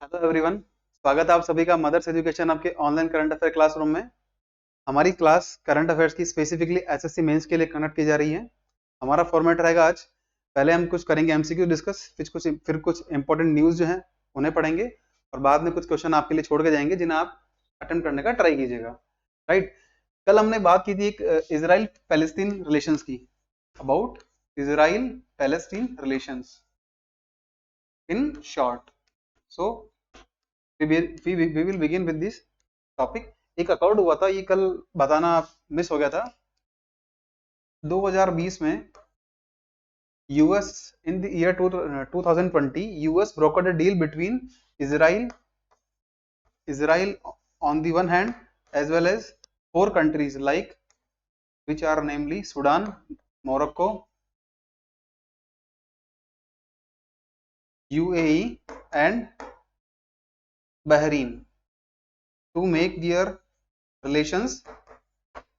Hello everyone, स्वागत है आप सभी का मदर्स एजुकेशन आपके ऑनलाइन करंट अफेयर क्लासरूम में। हमारी क्लास करंट अफेयर्स की स्पेसिफिकली एसएससी मेंस के लिए कंडक्ट की जा रही है। हमारा फॉर्मेट रहेगा आज, पहले हम कुछ करेंगे एमसीक्यू डिस्कस, फिर कुछ इंपॉर्टेंट न्यूज़ जो है उन्हें पढ़ेंगे और बाद में कुछ क्वेश्चन आपके लिए छोड़ के जाएंगे जिन्हें आप अटेम्प्ट करने का ट्राई कीजिएगा। राइट, कल हमने बात की थी एक इजराइल पैलेस्टीन रिलेशंस की, about Israel Palestine relations in short. So we will begin with this topic। एक अकॉर्ड हुआ था, ये कल बताना मिस हो गया था। 2020 में US in the year 2020 US brokered a deal between Israel Israel on the one hand as well as four countries like which are namely Sudan, Morocco, UAE and Bahrain to make their relations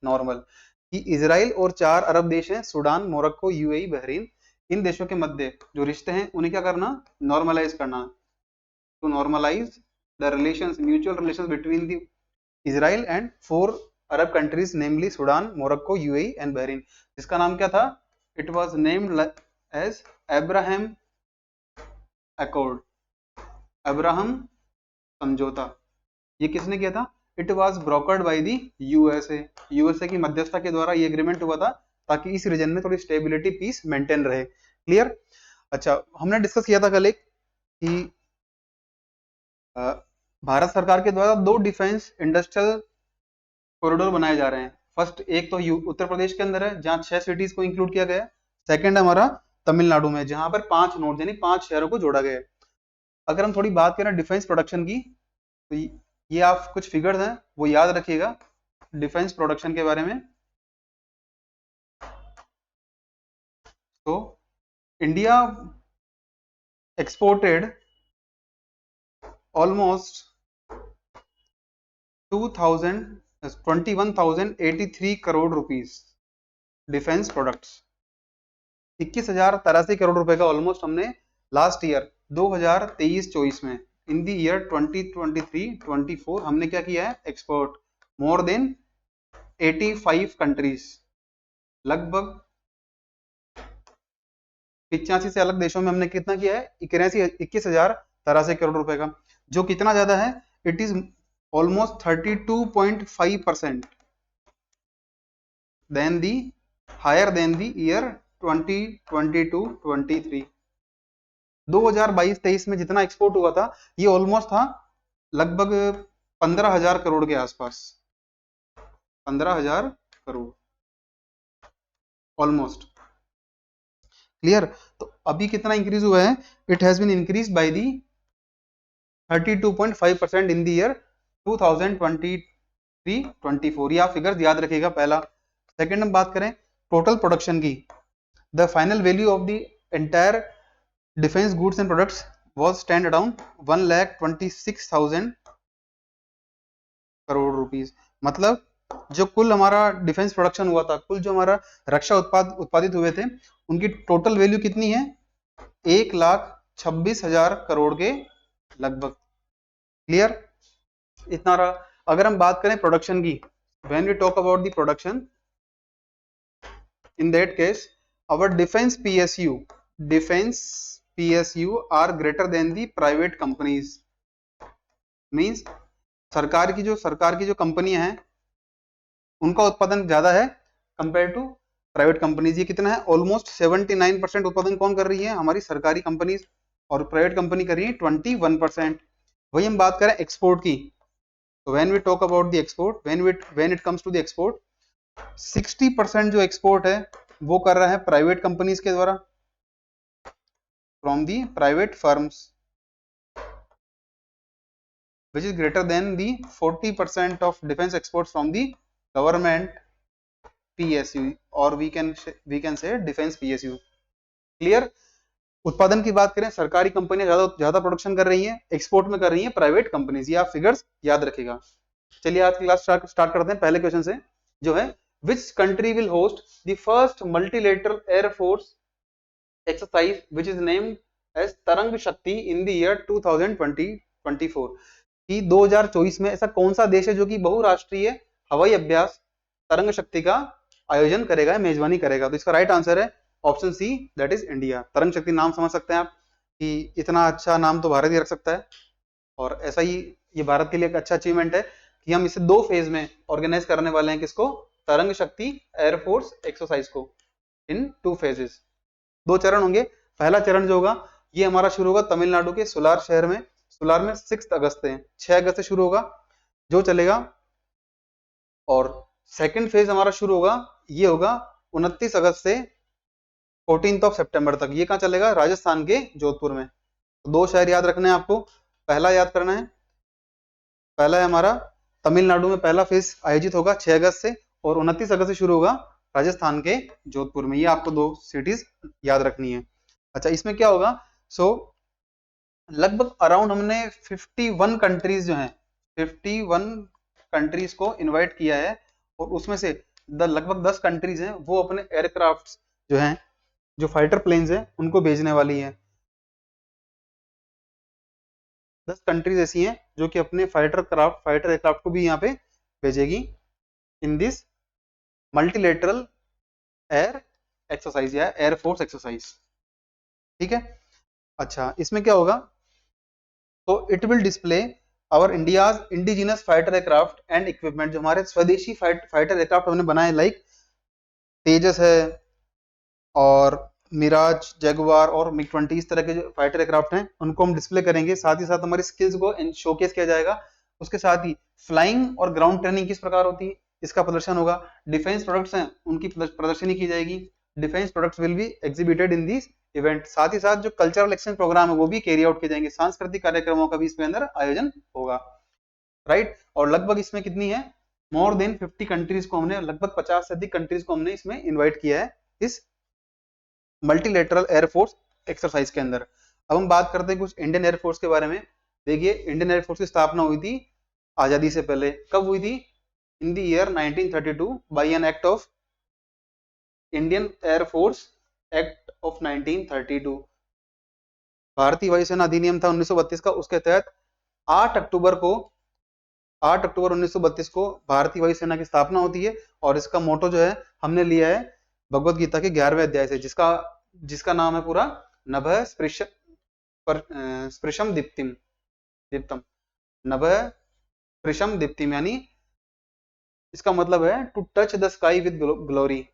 normal. कि Israel और 4 अरब देश हैं, Sudan, Morocco, UAE, Bahrain, इन देशों के मध्य जो रिश्ते हैं उन्हें क्या करना, नॉर्मलाइज करना। To normalise the relations, mutual relations between the Israel and 4 Arab countries namely Sudan, Morocco, UAE and Bahrain, जिसका नाम क्या था, it was named as Abraham accord, Abraham समझौता। ये किसने किया था? It was brokered by the USA, USA की मध्यस्थता के द्वारा ये एग्रीमेंट हुआ था ताकि इस रीजन में थोड़ी स्टेबिलिटी, पीस मेंटेन रहे। क्लियर? अच्छा, हमने डिस्कस किया था कल एक कि भारत सरकार के द्वारा 2 डिफेंस इंडस्ट्रियल कॉरिडोर बनाए जा रहे हैं। फर्स्ट एक तो उत्तर प्रदेश के अंदर है जहां 6 सिटीज को इंक्लूड किया गया है। सेकंड हमारा तमिलनाडु में जहां पर 5 नोड यानी 5 शहरों को जोड़ा गया है। अगर हम थोड़ी बात करें डिफेंस प्रोडक्शन की, तो ये आप कुछ फिगर्स हैं वो याद रखिएगा डिफेंस प्रोडक्शन के बारे में। तो India exported almost 21,083 crore rupees defence products. 21,083 crore रुपए का ऑलमोस्ट हमने लास्ट ईयर 2023-24 में, इन दी ईयर 2023-24 हमने क्या किया है, एक्सपोर्ट मोर देन 85 कंट्रीज, लगभग 85 से अलग देशों में हमने कितना किया है, 21,083 करोड़ रुपए का, जो कितना ज्यादा है, it is almost 32.5% then the higher than the year 2022-23। 2022-23 में जितना एक्सपोर्ट हुआ था ये ऑलमोस्ट था लगभग 15,000 करोड़ के आसपास, 15,000 करोड़ ऑलमोस्ट। क्लियर? तो अभी कितना इंक्रीज हुआ है, it has been increase by the 32.5% in the year 2023-24। ये आप फिगर्स याद रखिएगा, पहला। सेकंड हम बात करें टोटल प्रोडक्शन की, the final value of the entire defence goods and products was stand around 1,26,000 crore rupees. मतलब जो कुल हमारा डिफेंस प्रोडक्शन हुआ था, कुल जो हमारा रक्षा उत्पादित हुए थे, उनकी टोटल वैल्यू कितनी है, 1,26,000 करोड़ के लगभग। क्लियर? इतना रहा। अगर हम बात करें प्रोडक्शन की, when we talk about the production, in that case our defence PSU are greater than the private companies. Means सरकार की जो कंपनियां हैं उनका उत्पादन ज्यादा है कंपेयर टू प्राइवेट कंपनीज। ये कितना है, ऑलमोस्ट 79% उत्पादन कौन कर रही है, हमारी सरकारी कंपनीज, और प्राइवेट कंपनी कर रही है 21%। वही हम बात करें एक्सपोर्ट की, तो when we talk about the export, when it comes to the export, 60% जो एक्सपोर्ट है वो कर रहा है प्राइवेट कंपनीज के द्वारा, from the private firms, which is greater than the 40% of defense exports from the government PSU, or we can say defense PSU। Clear? उत्पादन की बात करें, सरकारी कंपनियां ज्यादा प्रोडक्शन कर रही हैं, एक्सपोर्ट में कर रही हैं प्राइवेट कंपनीज। ये आप फिगर्स याद रखिएगा। चलिए आज की क्लास स्टार्ट करते हैं पहले क्वेश्चन से, जो है which country will host the first multilateral air force exercise which is named as Tarang Shakti in the year 2020 24 कि 2024 में ऐसा कौन सा देश है जो कि बहुराष्ट्रीय हवाई अभ्यास तरंग शक्ति का आयोजन करेगा, मेजबानी करेगा। तो इसका राइट आंसर है option C, that is India. Tarang Shakti नाम समझ सकते हैं आप कि इतना अच्छा नाम तो भारत ही रख सकता है, और ऐसा ही ये भारत के लिए एक अच्छा अचीवमेंट है कि हम इसे 2 फेज में ऑर्गेनाइज करने वाले हैं। किसको? तरंग शक्ति एयरफोर्स एक्सरसाइज को इन 2 फेजेस, 2 चरण होंगे। पहला चरण जो होगा ये हमारा शुरू होगा तमिलनाडु के सुलार शहर में, सुलार में 6 अगस्त है, 6 अगस्त से शुरू होगा जो चलेगा। और सेकंड फेज हमारा शुरू होगा, ये होगा 29 अगस्त से 14 सितंबर तक। ये कहाँ चलेगा? राजस्थान के जोधपुर में। तो 2 शहर याद रखने हैं आपको। पहला याद करना है, पहला है हमारा तमिलनाडु में पहला फेज आयोजित होगा 6 अगस्त से, और 29 अगस्त से शुरू होगा राजस्थान के जोधपुर में। ये आपको 2 सिटीज याद रखनी है। अच्छा, इसमें क्या होगा? लगभग अराउंड हमने 51 कंट्रीज जो हैं, 51 कंट्रीज को इनवाइट किया है, और उसमें से लगभग 10 कंट्रीज हैं वो अपने एयरक्राफ्ट जो हैं, जो फाइटर प्लेन्स हैं, उनको भेजने वाली हैं। 10 कंट्रीज ऐसी हैं जो कि अपने फाइटर एयरक्राफ्ट को भी यहाँ पे भेजेगी in this multilateral air exercise या एयरफोर्स एक्सरसाइज। ठीक है। अच्छा, इसमें क्या होगा? तो it will display our India's indigenous fighter aircraft and equipment. जो हमारे स्वदेशी फाइटर एयरक्राफ्ट हमने बनाए, लाइक तेजस है और मिराज, जगुआर और मिग 20, इस तरह के जो फाइटर एयरक्राफ्ट हैं उनको हम डिस्प्ले करेंगे। साथ ही साथ हमारी स्किल्स को शोकेस किया जाएगा। उसके साथ ही फ्लाइंग और ग्राउंड ट्रेनिंग किस प्रकार होती है इसका प्रदर्शन होगा। डिफेंस प्रोडक्ट्स हैं उनकी प्रदर्शनी की जाएगी। Defence products will be exhibited in this event. साथ ही साथ जो कल्चरल एक्सचेंज प्रोग्राम है वो भी कैरी आउट किए जाएंगे। सांस्कृतिक कार्यक्रमों का भी इसके अंदर आयोजन होगा, राइट। और लगभग इसमें कितनी है? मोर देन 50 कंट्रीज को हमने, लगभग 50 से अधिक कंट्रीज को हमने इसमें इन्वाइट किया है इस मल्टीलेटरल एयरफोर्स एक्सरसाइज के अंदर। अब हम बात करते हैं कुछ इंडियन एयरफोर्स के बारे में। देखिए, इंडियन एयरफोर्स की स्थापना हुई थी आजादी से पहले। कब हुई थी? In the year 1932 by an act of Indian air force act of 1932। भारतीय वायुसेना अधिनियम था 1932 का, उसके तहत 8 अक्टूबर 1932 को भारतीय वायुसेना की स्थापना होती है। और इसका मोटो जो है हमने लिया है भगवत गीता के 11वें अध्याय से, जिसका नाम है पूरा नभः स्पृशम दीप्तम, नभः स्पृशम दीप्तिम, यानी इसका मतलब है to touch the sky with glory,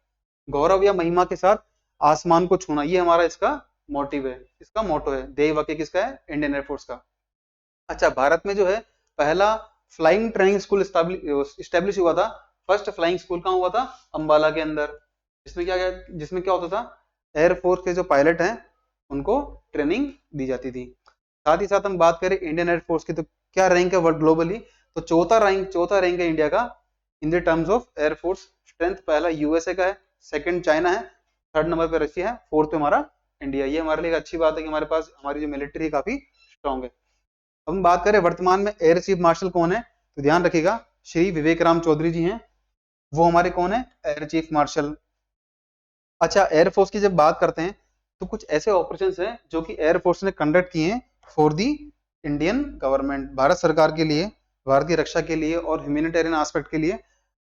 गौरव या महिमा के साथ आसमान को छूना। ये हमारा इसका मोटिव है, इसका मोटो है। ध्येय वाक्य किसका है? इंडियन एयरफोर्स का। अच्छा, भारत में जो है पहला फ्लाइंग ट्रेनिंग स्कूल इस्टेब्लिश हुआ था। फर्स्ट फ्लाइंग स्कूल कहाँ हुआ था? अंबाला के अंदर। जिसमें क्या होता था? एयरफोर्स के जो पायलट हैं उनको ट्रेनिंग दी जाती थी। साथ ही साथ हम बात करें इंडियन एयरफोर्स की, तो क्या रैंक है वर्ल्ड ग्लोबली? तो चौथा रैंक है इंडिया का in the terms of air force strength. पहला यूएसए का है, सेकंड चाइना है, थर्ड नंबर पे रशिया है, फोर्थ पे हमारा इंडिया। ये हमारे लिए अच्छी बात है कि हमारे पास हमारी जो मिलिट्री काफी स्ट्रांग है। अब हम बात करें वर्तमान में एयर चीफ मार्शल कौन है, तो ध्यान रखिएगा श्री विवेक राम चौधरी जी हैं, वो हमारे कौन है? Air chief marshal. अच्छा, एयरफोर्स की जब बात करते हैं तो कुछ ऐसे ऑपरेशंस हैं जो कि एयरफोर्स ने कंडक्ट किए हैं for the Indian government, Bharat सरकार के लिए, भारतीय रक्षा के लिए और ह्यूमैनिटेरियन एस्पेक्ट के लिए।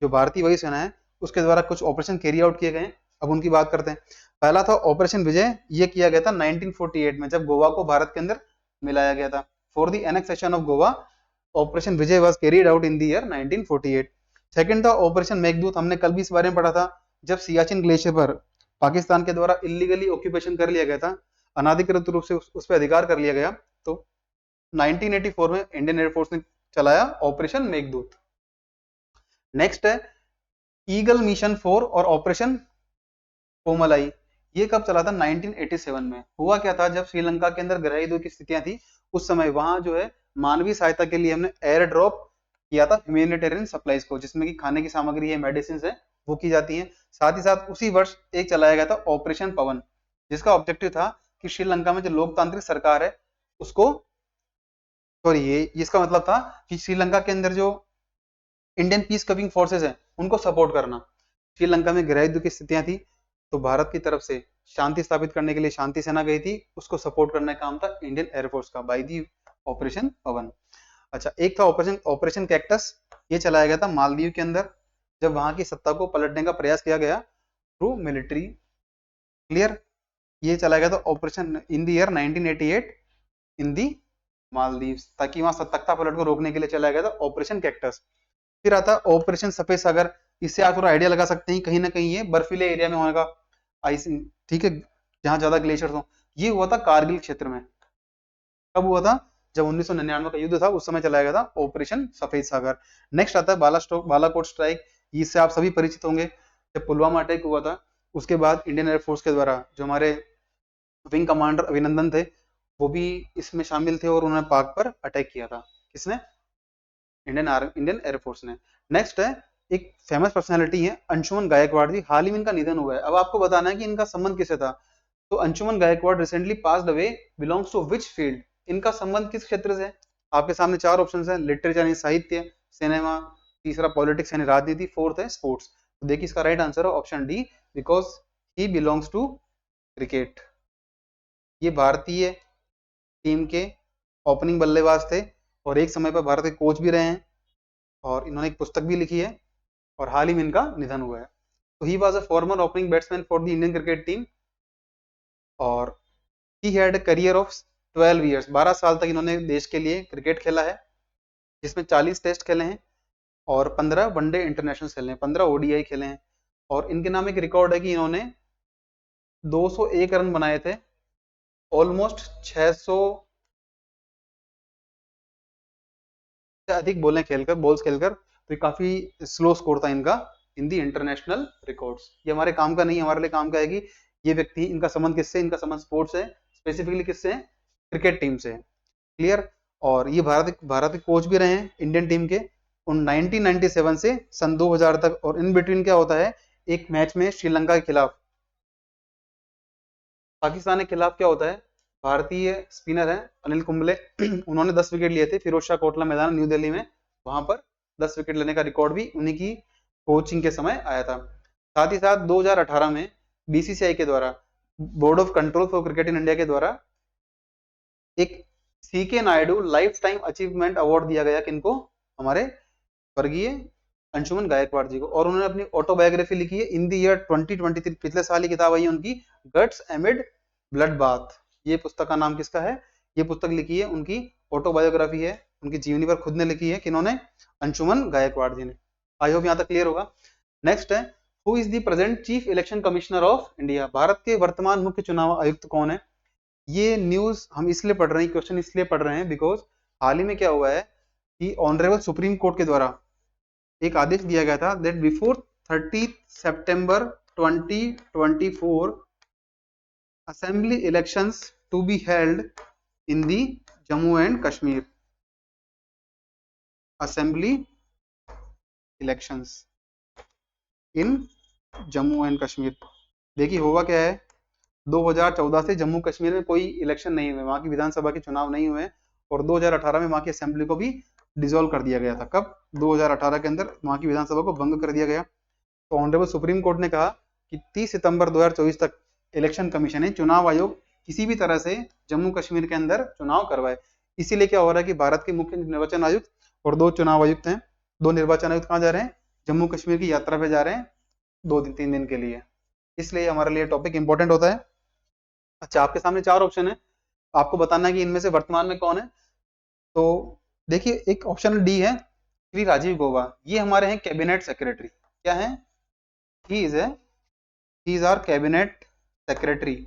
जो भारतीय वायुसेना है उसके द्वारा कुछ ऑपरेशन कैरी आउट किए गए। अब उनकी बात करते हैं। पहला था ऑपरेशन विजय। ये किया गया था 1948 में, जब गोवा को भारत के अंदर मिलाया गया था। For the annexation of Goa, operation Vijay was carried out in the year 1948। Second था ऑपरेशन मेघदूत। हमने कल भी इस बारे में पढ़ा था, जब सियाचिन ग्लेशियर पर पाकिस्तान के द्वारा इलीगली ऑक्यूपेशन कर लिया गया था, अनाधिकृत रूप से उस पर अधिकार कर लिया गया, तो 1984 में इंडियन एयरफोर्स ने चलाया ऑपरेशन मेघदूत। नेक्स्ट है ईगल मिशन 4 और ऑपरेशन कोमलाई। ये कब चला था? 1987 में। हुआ क्या था, जब श्रीलंका के अंदर गृह युद्ध की स्थितियां थी, उस समय वहां जो है मानवीय सहायता के लिए हमने एयर ड्रॉप किया था ह्यूमैनिटेरियन सप्लाईज को, जिसमें कि खाने की सामग्री है, मेडिसिन है, वो की जाती हैं। साथ ही साथ उसी वर्ष एक चलाया गया था ऑपरेशन पवन, जिसका ऑब्जेक्टिव था कि श्रीलंका में जो लोकतांत्रिक सरकार है उसको, सॉरी, ये इसका मतलब था कि श्रीलंका के अंदर जो इंडियन पीस कीपिंग फोर्सेस हैं उनको सपोर्ट करना। श्रीलंका में गृह युद्ध की स्थितियां थी, तो भारत की तरफ से शांति स्थापित करने के लिए शांति सेना गई थी, उसको सपोर्ट करने का काम था इंडियन एयरफोर्स का बाय दी ऑपरेशन पवन। अच्छा, एक था ऑपरेशन ऑपरेशन कैक्टस, ये चलाया गया था मालदीव के अंदर, जब वहां की सत्ता को पलटने का प्रयास किया गया थ्रू मिलिट्री। क्लियर? ये चलाया गया था ऑपरेशन इन द ईयर 1988 इन दी मालदीव्स, ताकि वहां सत्ता पलट को रोकने के लिए चलाया गया था ऑपरेशन कैक्टस। फिर आता है ऑपरेशन सफेद सागर, इससे आप थोड़ा आइडिया लगा सकते हैं कहीं ना कहीं ये बर्फीले एरिया में होगा, आइस, ठीक है, जहां ज्यादा ग्लेशियर्स हो। ये हुआ था कारगिल क्षेत्र में। कब हुआ था? जब 1999 का युद्ध था उस समय चलाया गया था ऑपरेशन सफेद सागर। नेक्स्ट आता है बालाकोट स्ट्राइक, इससे आप सभी परिचित होंगे। जब पुलवामा अटैक हुआ था उसके बाद इंडियन एयरफोर्स के द्वारा जो हमारे विंग कमांडर अभिनंदन थे वो भी इसमें शामिल थे और उन्होंने पाक पर अटैक किया था। किसने? इंडियन एयरफोर्स ने। नेक्स्ट है एक फेमस पर्सनैलिटी है अंशुमन गायकवाड़ जी, हाल ही में इनका निधन हुआ है। अब आपको बताना है कि इनका संबंध किससे था। तो Anshuman Gaekwad recently passed away, belongs to which field? इनका संबंध किस क्षेत्र से? आपके सामने चार ऑप्शन है, लिटरेचर यानी साहित्य, सिनेमा, तीसरा पॉलिटिक्स यानी राजनीति, फोर्थ है स्पोर्ट्स। तो देखिए इसका राइट आंसर है option D, because he belongs to cricket. ये भारतीय टीम के ओपनिंग बल्लेबाज थे और एक समय पर भारत के कोच भी रहे हैं, और इन्होंने एक पुस्तक भी लिखी है और हाल ही में इनका निधन हुआ है। तो he was a former opening batsman for the Indian cricket team, और he had a career of 12 years, 12 साल तक इन्होंने देश के लिए क्रिकेट खेला है, जिसमें 40 टेस्ट खेले हैं और 15 वनडे इंटरनेशनल खेले हैं, 15 ओडीआई खेले हैं। और इनके नाम एक रिकॉर्ड है कि इन्होंने 201 रन बनाए थे, ऑलमोस्ट 600 से अधिक बॉल्स खेलकर। तो ये काफी स्लो स्कोर था इनका इन दी इंटरनेशनल रिकॉर्ड्स। ये हमारे काम का नहीं, हमारे लिए काम का है कि ये व्यक्ति, इनका संबंध किससे? इनका संबंध स्पोर्ट्स है, स्पेसिफिकली किससे? क्रिकेट टीम से। क्लियर? और ये भारत के कोच भी रहे हैं इंडियन टीम के उन 1997 से सन 2000 तक। और इन बिटवीन क्या होता है, एक मैच में श्रीलंका के खिलाफ, पाकिस्तान के खिलाफ क्या होता है, भारतीय स्पिनर है अनिल कुंबले उन्होंने 10 विकेट लिए थे फिरोज शाह कोटला मैदान न्यू दिल्ली में, वहां पर 10 विकेट लेने का रिकॉर्ड भी उन्हीं की कोचिंग के समय आया था। साथ ही साथ 2018 में बीसीसीआई के द्वारा, board of control for cricket in India के द्वारा, एक CK Naidu life time achievement award दिया गया किनको? हमारे स्वर्गीय अंशुमन गायकवाड़ जी को। और उन्होंने अपनी ऑटोबायोग्राफी लिखी है इन द ईयर 2023, पिछले साल ही किताब आई है उनकी, गट्स एमिड ब्लड बाथ। ये पुस्तक का नाम किसका है? ये पुस्तक लिखी है उनकी ऑटोबायोग्राफी है, उनकी जीवनी पर खुद ने लिखी है, किन्होंने? अंशुमन गायकवाड़ जी ने। आई होप यहाँ तक क्लियर होगा। नेक्स्ट है, who is the present chief election commissioner of India? Bharat के वर्तमान मुख्य चुनाव आयुक्त कौन है? ये न्यूज हम इसलिए पढ़ रहे हैं, क्वेश्चन इसलिए पढ़ रहे हैं बिकॉज हाल ही में क्या हुआ है कि ऑनरेबल सुप्रीम कोर्ट के द्वारा एक आदेश दिया गया था दैट बिफोर 30 सितंबर 2024 assembly elections to be held in the Jammu and Kashmir. Assembly elections in Jammu and Kashmir. देखिए होगा क्या है, 2014 से जम्मू कश्मीर में कोई इलेक्शन नहीं हुए, वहां की विधानसभा के चुनाव नहीं हुए, और 2018 में वहां की असेंबली को भी डिसॉल्व कर दिया गया था। कब? 2018 के अंदर वहां की विधानसभा को भंग कर दिया गया। तो ऑनरेबल सुप्रीम कोर्ट ने कहा कि 30 सितंबर 2024 तक इलेक्शन कमीशन है, चुनाव आयोग किसी भी तरह से जम्मू कश्मीर के अंदर चुनाव करवाए। इसीलिए क्या हो रहा है कि भारत के मुख्य निर्वाचन आयुक्त और 2 चुनाव आयुक्त हैं, 2 निर्वाचन आयुक्त कहाँ जा रहे हैं? जम्मू कश्मीर की यात्रा पे जा रहे हैं 2-3 दिन के लिए। इसलिए हमारे लिए टॉपिक इंपॉर्टेंट होता है। अच्छा, आपके सामने 4 ऑप्शन है, आपको बताना है कि इनमें से वर्तमान में कौन है। तो देखिए एक ऑप्शन डी है श्री राजीव गौबा, ये हमारे हैं कैबिनेट सेक्रेटरी। क्या है? He is our cabinet secretary.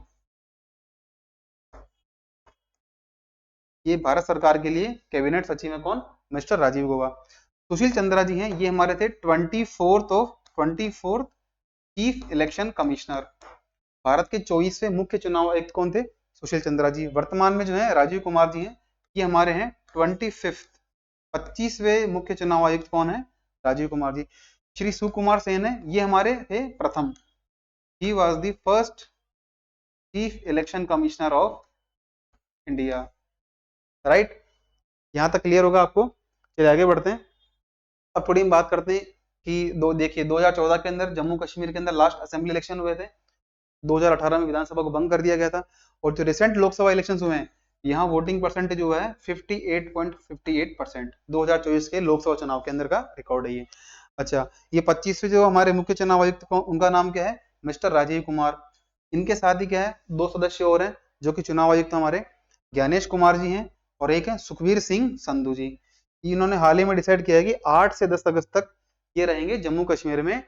ये भारत सरकार के लिए कैबिनेट सचिव है कौन? मिस्टर राजीव गौबा। सुशील चंद्रा जी हैं, ये हमारे थे 24th chief election commissioner. Bharat के 24वें मुख्य चुनाव आयुक्त कौन थे? सुशील चंद्रा जी। वर्तमान में जो है राजीव कुमार जी हैं, ये हमारे हैं 25वें मुख्य चुनाव आयुक्त कौन है? राजीव कुमार जी। श्री सुकुमार सेन है, ये हमारे थे प्रथम, he was the first chief election commissioner of India. Right, यहां तक क्लियर होगा आपको। चलिए आगे बढ़ते हैं। अब थोड़ी हम बात करते हैं कि देखिए 2014 के अंदर जम्मू कश्मीर के अंदर लास्ट असेंबली इलेक्शन हुए थे, 2018 में विधानसभा को भंग कर दिया गया था, और जो रिसेंट लोकसभा इलेक्शन हुए हैं यहाँ वोटिंग परसेंटेज जो है 58.58%, 2024 के लोकसभा चुनाव के अंदर का रिकॉर्ड है ये। अच्छा, ये 25वें जो हमारे मुख्य चुनाव आयुक्त उनका नाम क्या है? मिस्टर राजीव कुमार। इनके साथ ही क्या है, 2 सदस्य और हैं जो कि चुनाव आयुक्त हमारे ज्ञानेश कुमार जी हैं, और एक है सुखबीर सिंह संधू जी। इन्होंने हाल ही में डिसाइड किया है कि 8 से 10 अगस्त तक ये रहेंगे जम्मू कश्मीर में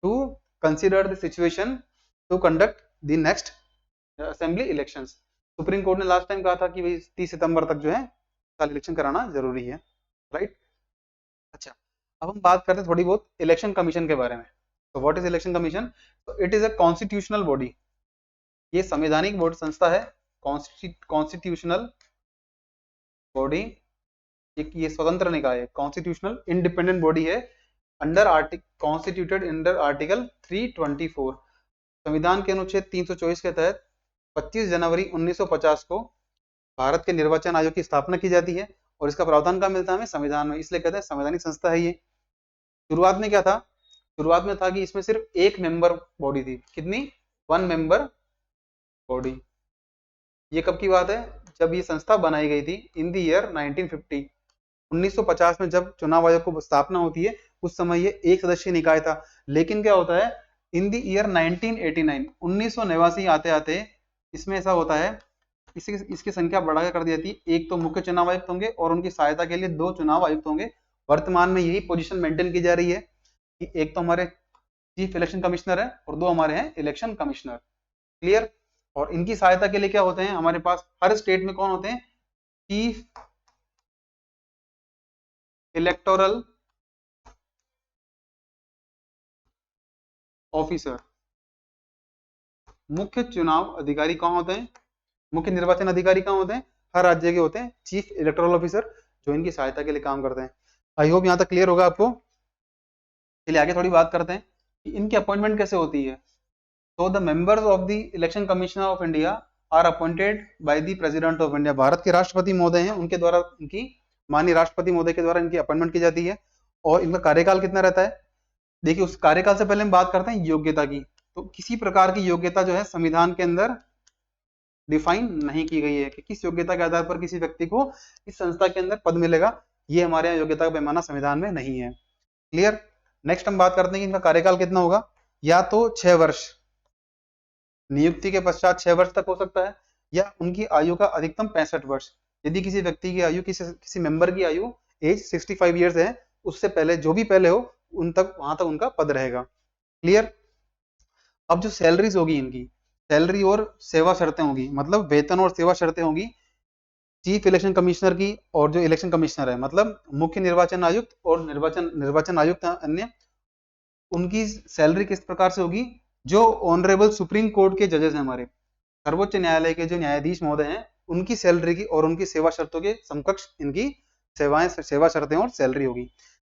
to consider the situation to conduct the next assembly elections. Supreme court ने लास्ट टाइम कहा था कि भाई 30 सितंबर तक जो है साल इलेक्शन कराना जरूरी है, राइट। अच्छा, अब हम बात करते हैं थोड़ी बहुत इलेक्शन कमीशन के बारे में। तो व्हाट इज इलेक्शन कमीशन? तो it is a constitutional body, ये संवैधानिक बोर्ड संस्था है, कॉन्स्टिट्यूशनल बॉडी, ये स्वतंत्र निकाय है, कॉन्स्टिट्यूशनल इंडिपेंडेंट बॉडी है, अंडर कॉन्स्टिट्यूटेड अंडर आर्टिकल 324, संविधान के अनुच्छेद 324 के तहत 25 जनवरी 1950 को भारत के निर्वाचन आयोग की स्थापना की जाती है, और इसका प्रावधान कहाँ मिलता है हमें? संविधान में, इसलिए कहते हैं संवैधानिक संस्था है ये। शुरुआत में क्या था? शुरुआत में था कि इसमें सिर्फ एक मेंबर बॉडी थी। कितनी? 1 मेंबर बॉडी। ये कब की बात है? जब ये संस्था बनाई गई थी इन द ईयर 1950, 1950 में जब चुनाव आयोग को स्थापना होती है, उस समय ये एक सदस्यीय निकाय था। लेकिन क्या होता है, इन द ईयर 1989, 1989 आते आते इसमें ऐसा होता है, इसकी संख्या बढ़ा कर दी जाती है। एक तो मुख्य चुनाव आयुक्त होंगे और उनकी सहायता के लिए 2 चुनाव आयुक्त होंगे। वर्तमान में यही पोजीशन मेंटेन की जा रही है कि एक तो हमारे चीफ इलेक्शन कमिश्नर है और 2 हमारे हैं इलेक्शन कमिश्नर। क्लियर? और इनकी सहायता के लिए क्या होते हैं हमारे पास? हर स्टेट में कौन होते हैं? चीफ इलेक्टोरल ऑफिसर, मुख्य चुनाव अधिकारी कौन होते हैं? मुख्य निर्वाचन अधिकारी कहाँ होते हैं? हर राज्य के होते हैं चीफ इलेक्टोरल ऑफिसर, जो इनकी सहायता के लिए काम करते हैं। आई होप यहाँ तक क्लियर होगा आपको। चलिए आगे थोड़ी बात करते हैं कि इनकी अपॉइंटमेंट कैसे होती है। तो the members of the election commissioner of India are appointed by the president of India. Bharat के राष्ट्रपति महोदय हैं, उनके द्वारा इनकी, माननीय राष्ट्रपति महोदय के द्वारा इनकी अपॉइंटमेंट की जाती है। और इनका कार्यकाल कितना रहता है? देखिए, उस कार्यकाल से पहले हम बात करते हैं योग्यता की। तो किसी प्रकार की योग्यता जो है संविधान के अंदर डिफाइन नहीं की गई है कि किस योग्यता के आधार पर किसी व्यक्ति को इस संस्था के अंदर पद मिलेगा। ये हमारे यहाँ योग्यता का पैमाना संविधान में नहीं है। क्लियर? नेक्स्ट हम बात करते हैं कि इनका कार्यकाल कितना होगा। या तो 6 वर्ष, नियुक्ति के पश्चात 6 वर्ष तक हो सकता है, या उनकी आयु का अधिकतम 65 वर्ष। यदि किसी व्यक्ति की आयु, किसी मेंबर की आयु एज 65 ईयर्स है, उससे पहले जो भी पहले हो उन तक, वहां तक उनका पद रहेगा। क्लियर? अब जो सैलरीज होगी इनकी, सैलरी और सेवा शर्तें होगी, मतलब वेतन और सेवा शर्तें होगी चीफ इलेक्शन कमिश्नर की और जो इलेक्शन कमिश्नर है, मतलब मुख्य निर्वाचन आयुक्त और निर्वाचन आयुक्त अन्य, उनकी सैलरी किस प्रकार से होगी? जो ऑनरेबल सुप्रीम कोर्ट के जजेस हैं, हमारे सर्वोच्च न्यायालय के जो न्यायाधीश महोदय हैं, उनकी सैलरी की और उनकी सेवा शर्तों के समकक्ष इनकी सेवा शर्तें और सैलरी होगी।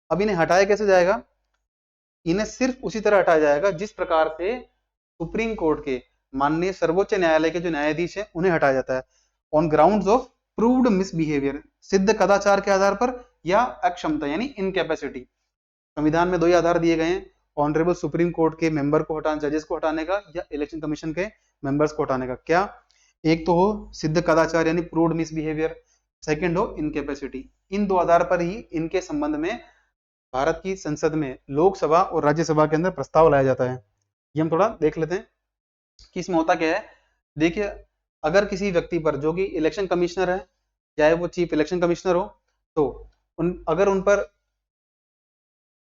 अब इन्हें हटाया कैसे जाएगा? इन्हें सिर्फ उसी तरह हटाया जाएगा जिस प्रकार से सुप्रीम कोर्ट के, माननीय सर्वोच्च न्यायालय के जो न्यायाधीश हैं, उन्हें हटाया जाता है on grounds of proved misbehaviour, सिद्ध कदाचार के आधार पर, या अक्षमता यानी इनकैपेसिटी। संविधान में 2 ही आधार दिए गए हैं, ऑनरेबल सुप्रीम कोर्ट के मेंबर को हटाने, जजेस को हटाने का, या इलेक्शन कमीशन के मेंबर्स को हटाने का। क्या? एक तो हो सिद्ध कदाचार यानी प्रूव्ड मिसबिहेवियर, सेकंड हो इनकैपेसिटी। इन 2 आधार पर ही इनके संबंध में भारत की संसद में, लोकसभा और राज्यसभा के अंदर प्रस्ताव लाया जाता है। ये हम थोड़ा देख लेते हैं कि इसमें होता क्या है। देखिए, अगर किसी व्यक्ति पर, जो कि इलेक्शन कमिश्नर है, चाहे वो चीफ इलेक्शन कमिश्नर हो, तो अगर उन पर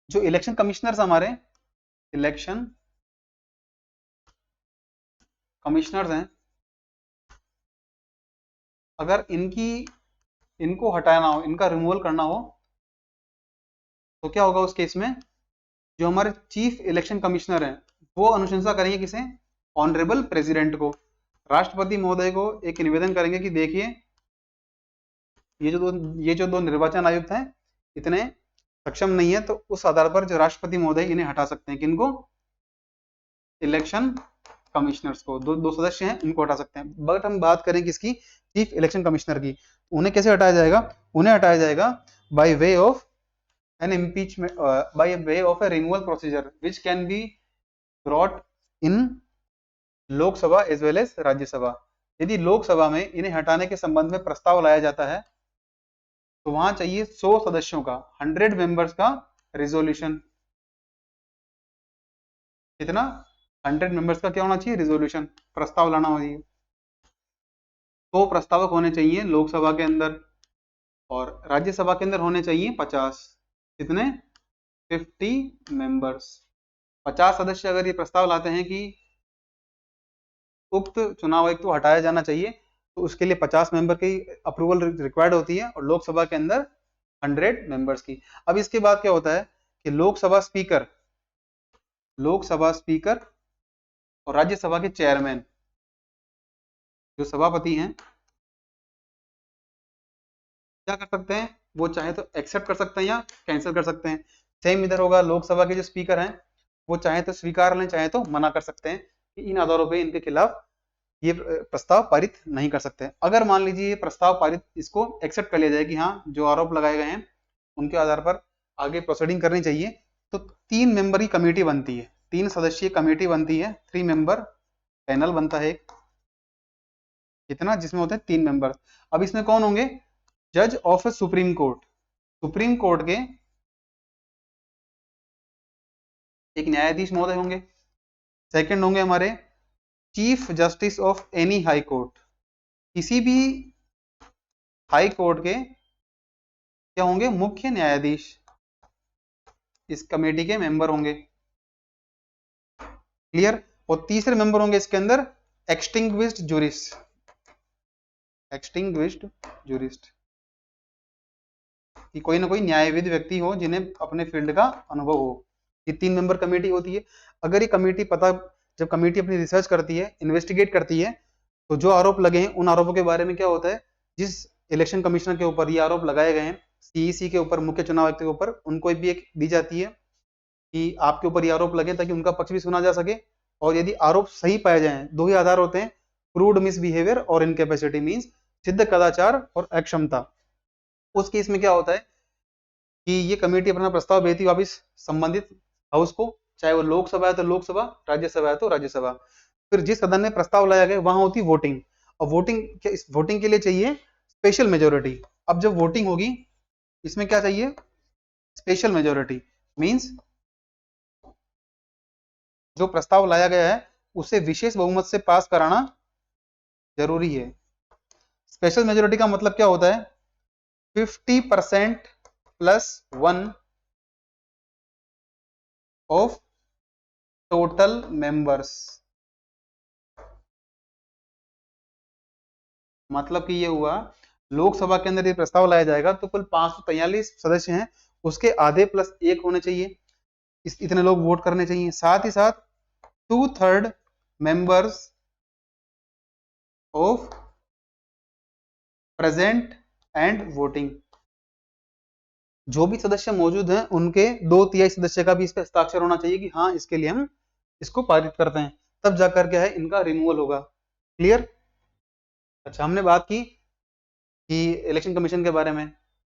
जो इलेक्शन कमिश्नर्स, हमारे इलेक्शन कमिश्नर्स हैं, अगर इनको हटाना हो, इनका रिमूवल करना हो, तो क्या होगा उस केस में? जो हमारे चीफ इलेक्शन कमिश्नर हैं, वो अनुशंसा करेंगे किसे? ऑनरेबल प्रेसिडेंट को, राष्ट्रपति महोदय को एक निवेदन करेंगे कि देखिए, ये जो दो निर्वाचन आयुक्त हैं इतने सक्षम नहीं है, तो उस आधार पर जो राष्ट्रपति महोदय इन्हें हटा सकते हैं। किनको? इलेक्शन कमिश्नर्स को। 2 सदस्य हैं, इनको हटा सकते हैं। बट हम बात करें किसकी? चीफ इलेक्शन कमिश्नर की। उन्हें कैसे हटाया जाएगा? उन्हें हटाया जाएगा by way of an impeachment, by way of a removal procedure which can be brought in Lok Sabha as well as Rajya Sabha. यदि लोकसभा में इन्हें हटाने के संबंध में प्रस्ताव लाया जाता है तो वहां चाहिए 100 सदस्यों का, 100 मेंबर्स का रिजोल्यूशन। कितना? 100 मेंबर्स का क्या होना चाहिए? रिजोल्यूशन, प्रस्ताव लाना चाहिए। तो प्रस्तावक होने चाहिए लोकसभा के अंदर, और राज्यसभा के अंदर होने चाहिए 50। कितने? 50 मेंबर्स। 50 सदस्य अगर ये प्रस्ताव लाते हैं कि उक्त चुनाव आयुक्त को हटाया जाना चाहिए, तो उसके लिए 50 मेंबर की अप्रूवल रिक्वायर्ड होती है, और लोकसभा के अंदर 100 मेंबर्स की। अब इसके बाद क्या होता है कि लोकसभा स्पीकर और राज्यसभा के चेयरमैन, जो सभापति हैं, क्या कर सकते हैं? वो चाहे तो एक्सेप्ट कर सकते हैं या कैंसिल कर सकते हैं। सेम इधर होगा, लोकसभा के जो स्पीकर हैं वो चाहे तो स्वीकार लें, चाहे तो मना कर सकते हैं कि इन आधारों पे इनके खिलाफ ये प्रस्ताव पारित नहीं कर सकते। अगर मान लीजिए ये प्रस्ताव पारित, इसको एक्सेप्ट कर लिया जाए कि हाँ जो आरोप लगाए गए हैं उनके आधार पर आगे प्रोसीडिंग करनी चाहिए, तो 3 मेंबर की कमेटी बनती है, 3 सदस्यीय कमेटी बनती है, 3 मेंबर पैनल बनता है एक। कितना? जिसमें होते हैं 3 मेंबर। अब इसमें कौन होंगे? जज of supreme court, supreme court के एक न्यायाधीश महोदय होंगे। सेकंड होंगे हमारे chief justice of any high court, किसी भी हाई कोर्ट के क्या होंगे? मुख्य न्यायाधीश इस कमेटी के मेंबर होंगे। क्लियर? और तीसरे मेंबर होंगे इसके अंदर एक्सटिंग्विश्ड जूरिस्ट, एक्सटिंग्विश्ड जूरिस्ट, कि कोई ना कोई न्यायविद व्यक्ति हो जिन्हें अपने फील्ड का अनुभव हो। ये 3 मेंबर कमेटी होती है। अगर ये कमेटी जब कमेटी अपनी रिसर्च करती है, इन्वेस्टिगेट करती है, तो जो आरोप लगे हैं उन आरोपों के बारे में क्या होता है, जिस इलेक्शन कमिश्नर के ऊपर ये आरोप लगाए गए हैं, सीईसी के ऊपर, मुख्य चुनाव आयुक्त के ऊपर, उनको भी एक दी जाती है कि आपके ऊपर ये आरोप लगे, ताकि उनका पक्ष भी सुना जा सके। और यदि आरोप सही पाए जाएं, 2 ही आधार होते हैं, क्रूड मिसबिहेवियर और इनकैपेसिटी, मींस सिद्ध कदाचार और अक्षमता। उस केस में क्या होता है कि ये कमेटी अपना प्रस्ताव भेजती है वापिस संबंधित हाउस को, चाहे वो लोकसभा है तो लोकसभा, राज्यसभा है तो राज्यसभा। फिर जिस सदन में प्रस्ताव लाया गया वहां होती वोटिंग, और इस वोटिंग के लिए चाहिए स्पेशल मेजोरिटी। अब जब वोटिंग होगी, इसमें क्या चाहिए? स्पेशल मेजोरिटी, मींस जो प्रस्ताव लाया गया है उसे विशेष बहुमत से पास कराना जरूरी है। स्पेशल मेजोरिटी का मतलब क्या होता है? 50% +1 ऑफ टोटल मेंबर्स। मतलब कि ये हुआ, लोकसभा के अंदर ये प्रस्ताव लाया जाएगा तो कुल 543 सदस्य हैं, उसके आधे +1 होने चाहिए, इतने लोग वोट करने चाहिए। साथ ही साथ 2/3 members of present and voting, जो भी सदस्य मौजूद हैं उनके 2/3 सदस्य का भी इस पर हस्ताक्षर होना चाहिए कि हाँ इसके लिए हम इसको पारित करते हैं, तब जाकर क्या है इनका रिमूवल होगा। क्लियर? अच्छा, हमने बात की कि इलेक्शन कमीशन के बारे में,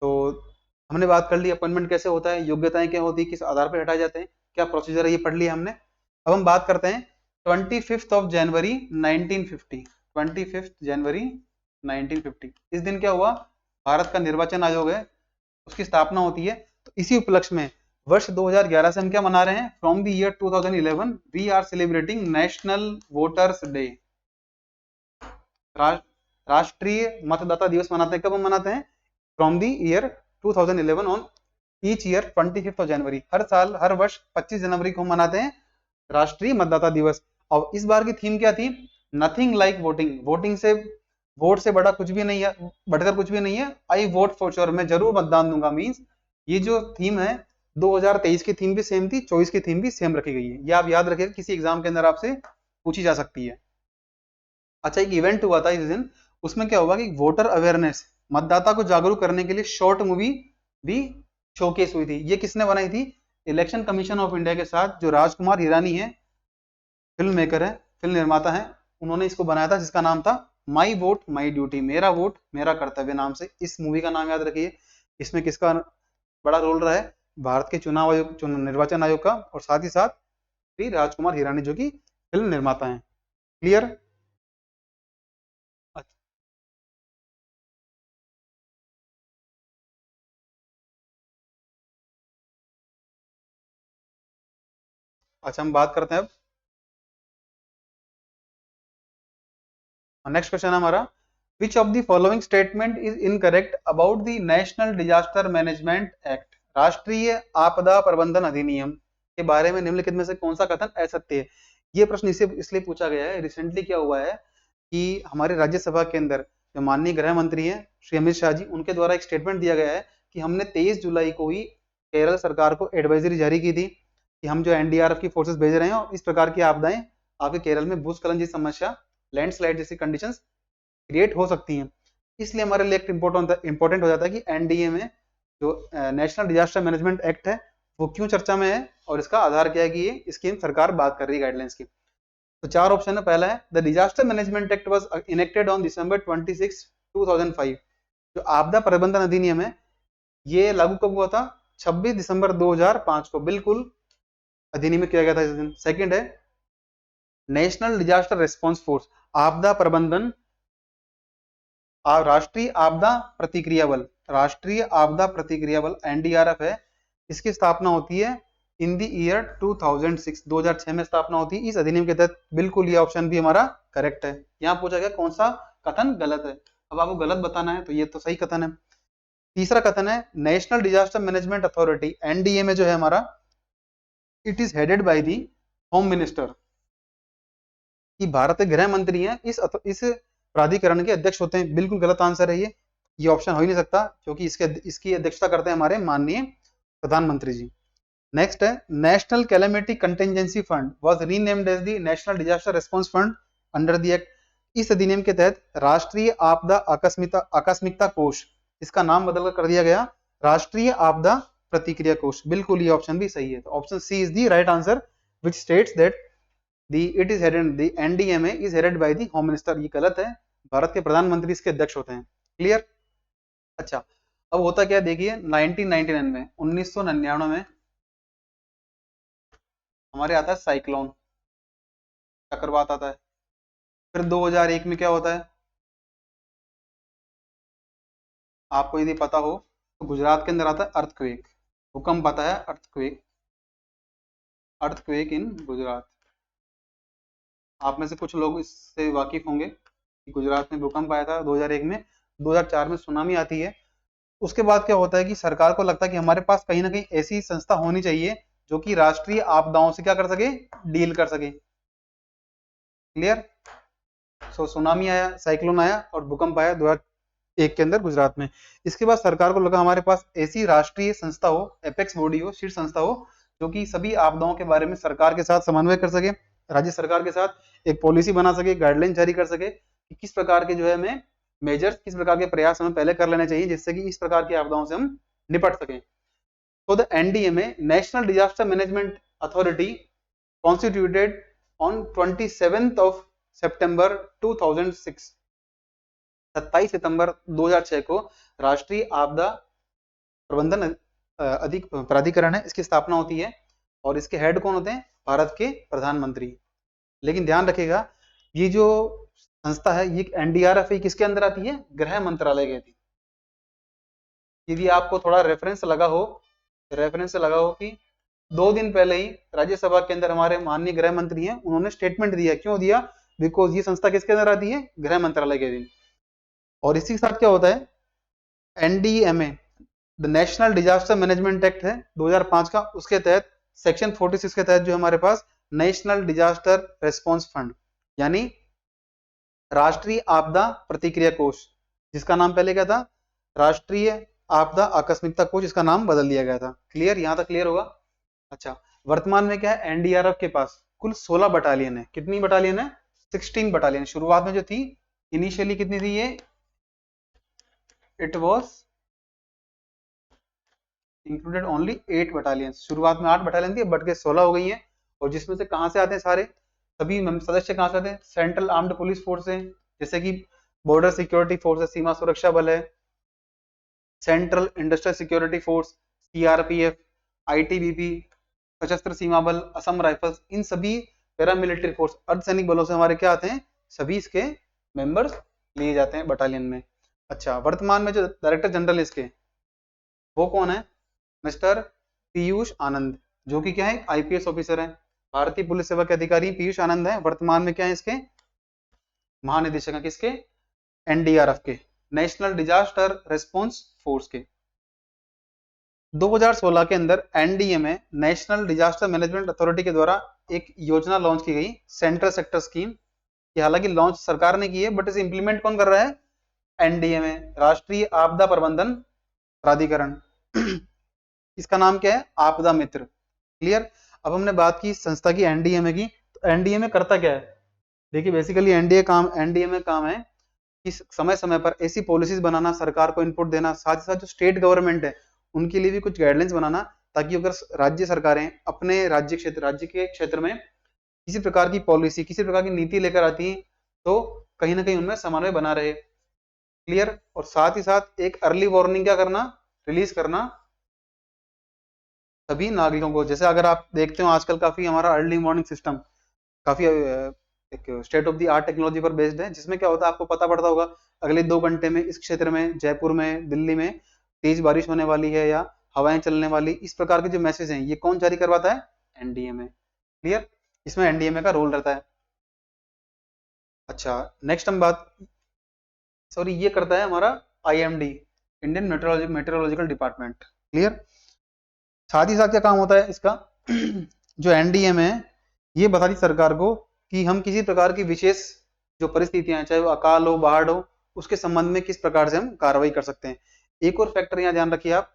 तो हमने बात कर ली अपॉइंटमेंट कैसे होता है, योग्यताएं क्या होती है, किस आधार पर हटाए जाते हैं, क्या प्रोसीजर है, ये पढ़ लिया हमने। अब हम बात करते हैं 25 जनवरी 1950। 25 जनवरी 1950, इस दिन क्या हुआ? भारत का निर्वाचन आयोग है, उसकी स्थापना होती है। तो इसी उपलक्ष्य में वर्ष 2011 से हम क्या मना रहे हैं? From the year 2011 we are celebrating national voters day. राष्ट्रीय मतदाता दिवस मनाते हैं। कब हम मनाते हैं? From the year 2011 on each year 25 जनवरी, हर साल हर वर्ष 25 जनवरी को हम मनाते हैं राष्ट्रीय मतदाता दिवस। और इस बार की थीम क्या थी? नथिंग लाइक वोटिंग, वोटिंग से, वोट से बड़ा कुछ भी नहीं है, बढ़कर कुछ भी नहीं है, आई वोट फॉर श्योर, मैं जरूर मतदान दूंगा। मींस ये जो थीम है 2023 की थीम भी सेम थी, 24 की थीम भी सेम रखी गई है, ये आप याद रखिए, किसी एग्जाम के अंदर आपसे पूछी जा सकती है। अच्छा, एक इवेंट हुआ था इस दिन, उसमें क्या हुआ कि वोटर अवेयरनेस, मतदाता को जागरूक करने के लिए शॉर्ट मूवी भी शोकेस हुई थी। ये किसने बनाई थी? इलेक्शन कमीशन ऑफ इंडिया के साथ जो राजकुमार हिरानी है, फिल्म मेकर है, फिल्म निर्माता है, उन्होंने इसको बनाया था, जिसका नाम था माई वोट माई ड्यूटी, मेरा वोट मेरा कर्तव्य नाम से। इस मूवी का नाम याद रखिए। इसमें किसका बड़ा रोल रहा है? भारत के चुनाव आयोग, निर्वाचन आयोग का, और साथ ही साथ भी राजकुमार हिरानी जो कि फिल्म निर्माता है। क्लियर? अच्छा, हम बात करते हैं अब नेक्स्ट क्वेश्चन हमारा, which of the following statement is incorrect about the national disaster management act, राष्ट्रीय आपदा प्रबंधन अधिनियम के बारे में निम्नलिखित में से कौन सा कथन असत्य है। ये प्रश्न इसे इसलिए पूछा गया है, रिसेंटली क्या हुआ है कि हमारे राज्यसभा के अंदर जो माननीय गृह मंत्री हैं श्री अमित शाह जी, उनके द्वारा एक स्टेटमेंट दिया गया है कि हमने 23 जुलाई को ही केरल सरकार को एडवाइजरी जारी की थी कि हम जो एनडीआरएफ की फोर्सेस भेज रहे हैं और इस प्रकार की आपदाएं आपके केरल में भूस्खलन जैसी समस्या, लैंडस्लाइड जैसी कंडीशंस क्रिएट हो सकती हैं। इसलिए हमारे लिए एक इंपॉर्टेंट हो जाता है कि एनडीए में जो नेशनल डिजास्टर मैनेजमेंट एक्ट है वो क्यों चर्चा में है और इसका आधार क्या है कि ये स्कीम सरकार बात कर रही है गाइडलाइंस की। तो चार ऑप्शन है। पहला है the disaster management act was enacted on December 26, 2005। जो आपदा प्रबंधन अधिनियम है ये लागू कब हुआ था? 26 दिसंबर 2005 को बिल्कुल अधिनियम में किया गया था इस दिन। सेकंड है नेशनल डिजास्टर रिस्पांस फोर्स, आपदा प्रबंधन राष्ट्रीय आपदा प्रतिक्रिया बल, राष्ट्रीय आपदा प्रतिक्रिया बल एनडीआरएफ है, इसकी स्थापना होती है इन द ईयर 2006, 2006 में स्थापना होती है इस अधिनियम के तहत। बिल्कुल ये ऑप्शन भी हमारा करेक्ट है। यहाँ पूछा गया कौन सा कथन गलत है, अब आपको गलत बताना है, तो ये तो सही कथन है। तीसरा कथन है national disaster management authority NDA में जो है हमारा, it is headed by the home minister, कि भारत के गृह मंत्री हैं इस प्राधिकरण के अध्यक्ष होते हैं। बिल्कुल गलत आंसर है ये ऑप्शन हो ही नहीं सकता, क्योंकि इसकी अध्यक्षता करते हैं हमारे माननीय प्रधानमंत्री जी। नेक्स्ट है national calamity contingency fund was renamed as the national disaster response fund under the act. इस अधिनियम के तहत राष्ट्रीय आपदा आकस्मिकता कोष, इसका नाम बदल कर दिया गया राष्ट्रीय आपदा प्रतिक्रिया कोष। बिल्कुल ये ऑप्शन भी सही है। तो option C is the right answer which states that it is headed, the NDMA is headed by the home minister. ये गलत है, भारत के प्रधानमंत्री इसके अध्यक्ष होते हैं। क्लियर? अच्छा, अब होता क्या देखिए, 1999 में 1999 में हमारे आता है साइक्लोन, चक्रवात आता है। फिर 2001 में क्या होता है, आपको यदि पता हो तो गुजरात के अंदर आता है अर्थक्वेक, भूकंप आता है, अर्थक्वेक, अर्थक्वेक इन गुजरात। आप में से कुछ लोग इससे वाकिफ होंगे कि गुजरात में भूकंप आया था 2001 में। 2004 में सुनामी आती है। उसके बाद क्या होता है कि सरकार को लगता है कि हमारे पास कहीं ना कहीं ऐसी संस्था होनी चाहिए जो कि राष्ट्रीय आपदाओं से क्या कर सके, डील कर सके। क्लियर? सो सुनामी आया, साइक्लोन आया और भूकंप आया 2001 के अंदर गुजरात में। इसके बाद सरकार को लगा हमारे पास ऐसी राष्ट्रीय संस्था हो, एपेक्स बॉडी हो, शीर्ष संस्था हो, जो कि सभी आपदाओं के बारे में सरकार के साथ समन्वय कर सके, राज्य सरकार के साथ एक पॉलिसी बना सके, गाइडलाइन जारी कर सके कि किस प्रकार के जो है हमें मेजर्स, किस प्रकार के प्रयास हमें पहले कर लेने चाहिए जिससे कि इस प्रकार की आपदाओं से हम निपट सकें। तो the NDMA, national disaster management authority, constituted on 27th of September 2006, 27 सितंबर 2006 को राष्ट्रीय आपदा प्रबंधन अधिक प्राधिकरण है, इसकी स्थापना होती है और इसके हेड कौन होते हैं? भारत के प्रधानमंत्री। लेकिन ध्यान रखिएगा ये जो संस्था है ये एनडीआरएफ किसके अंदर आती है? गृह मंत्रालय के थी। यदि आपको थोड़ा रेफरेंस लगा हो कि 2 दिन पहले ही राज्यसभा के अंदर हमारे माननीय गृह मंत्री हैं, उन्होंने स्टेटमेंट दिया। क्यों दिया? बिकॉज ये संस्था किसके अंदर आती है? गृह मंत्रालय के दिन। और इसी के साथ क्या होता है, NDMA the national disaster management act है 2005 का, उसके तहत सेक्शन 46 के तहत जो हमारे पास नेशनल डिजास्टर रेस्पॉन्स फंड यानी राष्ट्रीय आपदा प्रतिक्रिया कोष, जिसका नाम पहले क्या था? राष्ट्रीय आपदा आकस्मिकता कोष, इसका नाम बदल दिया गया था। क्लियर? यहां तक क्लियर होगा? अच्छा, वर्तमान में क्या है, एनडीआरएफ के पास कुल 16 बटालियन है। कितनी बटालियन है? 16 बटालियन। शुरुआत में जो थी इनिशियली कितनी थी ये? It was included only 8 battalion. शुरुआत में 8 बटालियन थी, बढ़ के 16 हो गई है। और जिसमें से कहां से आते हैं सारे सभी सदस्य, कहां से आते हैं? सेंट्रल आर्म्ड पुलिस फोर्स है, जैसे कि बॉर्डर सिक्योरिटी फोर्स है, सीमा सुरक्षा बल है, central industrial security force, CRPF, ITBP, सशस्त्र सीमा बल, असम राइफल्स, इन सभी पैरामिलिट्री फोर्स, अर्धसैनिक बलों से हमारे क्या आते हैं? सभी इसके मेंबर्स लिए जाते हैं बटालियन में। अच्छा, वर्तमान में जो डायरेक्टर जनरल इसके वो कौन है? मिस्टर पीयूष आनंद, जो कि क्या है? आईपीएस ऑफिसर है। भारतीय पुलिस सेवा के अधिकारी पीयूष आनंद हैं, वर्तमान में क्या है इसके महानिदेशक हैं, किसके एनडीआरएफ के, नेशनल डिजास्टर रिस्पांस फोर्स के। 2016 के अंदर एनडीए में नेशनल डिजास्टर मैनेजमेंट अथॉरिटी के द्वारा एक योजना लॉन्च की गई, सेंट्रल सेक्टर स्कीम, कि हालांकि लॉन्च सरकार ने की है बट इसे इंप्लीमेंट कौन कर रहा है, एनडीए में राष्ट्रीय आपदा प्रबंधन प्राधिकरण इसका नाम क्या है, आपदा मित्र। क्लियर। अब हमने बात की संस्था की एनडीए में की, तो एनडीए में करता क्या है, देखिए बेसिकली एनडीए में काम है कि समय समय पर ऐसी पॉलिसीज बनाना, सरकार को इनपुट देना, साथ ही साथ जो स्टेट गवर्नमेंट है उनके लिए भी कुछ गाइडलाइंस बनाना, ताकि अगर राज्य सरकारें अपने राज्य के क्षेत्र में किसी प्रकार की पॉलिसी, किसी प्रकार की नीति लेकर आती हैं तो कहीं ना कहीं उनमें समन्वय बना रहे। क्लियर। और साथ ही साथ एक अर्ली वार्निंग क्या करना, रिलीज करना सभी नागरिकों को। जैसे अगर आप देखते हो आजकल काफी हमारा अर्ली वार्निंग सिस्टम काफी एक state of the art technology पर बेस्ड है, जिसमें क्या होता है आपको पता पड़ता होगा अगले 2 घंटे में इस क्षेत्र में, जयपुर में, दिल्ली में तेज बारिश होने वाली है या हवाएं चलने वाली, इस प्रकार के जो मैसेज हैं ये कौन जारी करवाता है, एनडीएमए। क्लियर। इसमें एनडीएमए का रोल रहता है। अच्छा नेक्स्ट हम बात, सॉरी ये करता है हमारा IMD, Indian meteorological department. Clear. साथ ही साथ क्या काम होता है इसका जो एनडीएमए है ये बताती सरकार को कि हम किसी प्रकार की विशेष जो परिस्थितियां हैं, चाहे वो अकाल हो, बाढ़ हो, उसके संबंध में किस प्रकार से हम कार्रवाई कर सकते हैं। एक और फैक्टर यहाँ ध्यान रखिए आप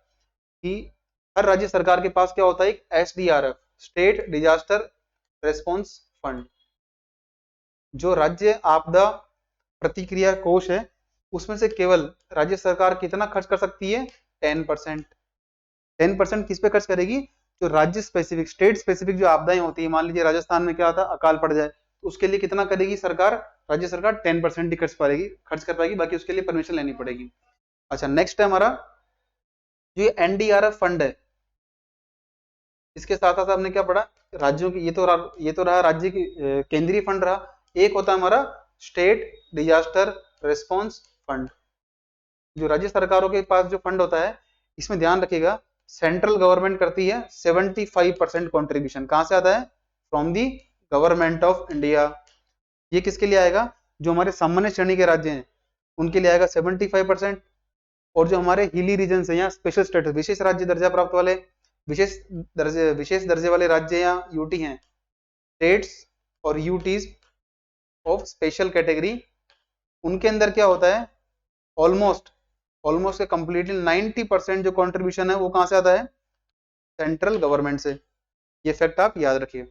कि हर राज्य सरकार के पास क्या होता है, एक SDRF, state disaster response fund. जो राज्य आपदा प्रतिक्रिया कोष है उसमें से केवल राज्य सरकार कितना खर्च कर सकती है, 10%। 10% किस पे खर्च करेगी, जो राज्य स्पेसिफिक, स्टेट स्पेसिफिक जो आपदाएं होती है, मान लीजिए राजस्थान में क्या था, अकाल पड़ जाए, तो उसके लिए कितना करेगी सरकार, राज्य सरकार 10% ही खर्च कर पाएगी, बाकी उसके लिए परमिशन लेनी पड़ेगी। अच्छा नेक्स्ट है हमारा जो एनडीआरएफ फंड है, इसके साथ साथ हमने क्या पढ़ा, राज्यों की, ये तो रहा राज्य की केंद्रीय फंड रहा, एक होता है हमारा स्टेट डिजास्टर रिस्पॉन्स फंड। जो राज्य सरकारों के पास जो फंड होता है, इसमें ध्यान रखिएगा सेंट्रल गवर्नमेंट करती है 75% कॉन्ट्रीब्यूशन, कहां से आता है, from the government of India. ये किसके लिए आएगा, जो हमारे सामान्य श्रेणी के राज्य हैं उनके लिए आएगा 75%, और जो हमारे हिली रीजन है या स्पेशल स्टेटस, विशेष राज्य दर्जा प्राप्त वाले, विशेष दर्जे वाले राज्य या यूटी हैं, स्टेट्स और यूटीज ऑफ स्पेशल कैटेगरी, उनके अंदर क्या होता है, ऑलमोस्ट कंप्लीटली 90% जो कंट्रीब्यूशन है वो कहां से आता है, सेंट्रल गवर्नमेंट से। ये फैक्ट आप याद रखिए।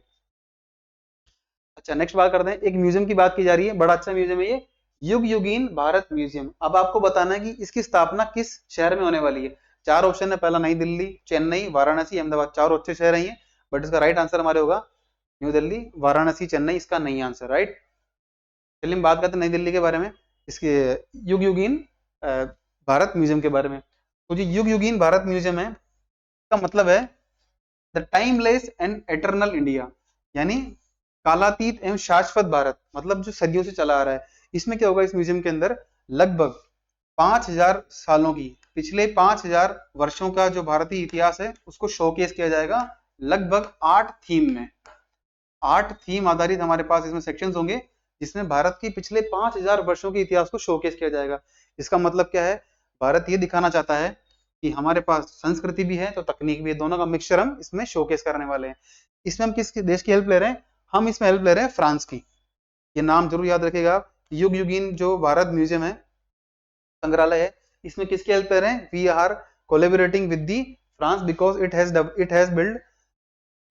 अच्छा नेक्स्ट बात करते हैं, एक म्यूजियम की बात की जा रही है, बड़ा अच्छा म्यूजियम है ये, युग युगीन भारत म्यूजियम। अब आपको बताना है कि इसकी स्थापना किस शहर में होने वाली है। 4 ऑप्शन है, पहला नई दिल्ली, चेन्नई, वाराणसी, अहमदाबाद। 4 अच्छे शहर हैं ये, बट इसका राइट आंसर हमारे होगा न्यू दिल्ली, वाराणसी, चेन्नई, इसका नहीं आंसर। राइट। चलिए हम बात करते हैं नई दिल्ली के बारे में, इसके युग युगीन भारत म्यूजियम के बारे में। तो जो युग युगीन भारत म्यूजियम है का मतलब है the timeless and eternal India, यानी कालातीत एवं शाश्वत भारत, मतलब जो सदियों से चला आ रहा है। इसमें क्या होगा, इस म्यूजियम के अंदर लगभग 5000 सालों की, पिछले 5000 वर्षों का जो भारतीय इतिहास है उसको शोकेस किया जाएगा, लगभग 8 थीम में। 8 थीम आधारित हमारे पास इसमें सेक्शंस होंगे, जिसमें भारत की पिछले 5000 वर्षों के इतिहास को शोकेस किया जाएगा। इसका मतलब क्या है, भारत ये दिखाना चाहता है कि हमारे पास संस्कृति भी है तो तकनीक भी है, दोनों का मिक्सचर हम इसमें शोकेस करने वाले हैं। इसमें हम किस देश की हेल्प ले रहे हैं, हम इसमें हेल्प ले रहे हैं फ्रांस की। ये नाम जरूर याद रखेगा, युग युगीन जो भारत म्यूजियम है, संग्रहालय है, इसमें किसकी हेल्प ले रहे हैं, we are collaborating with the France because it has build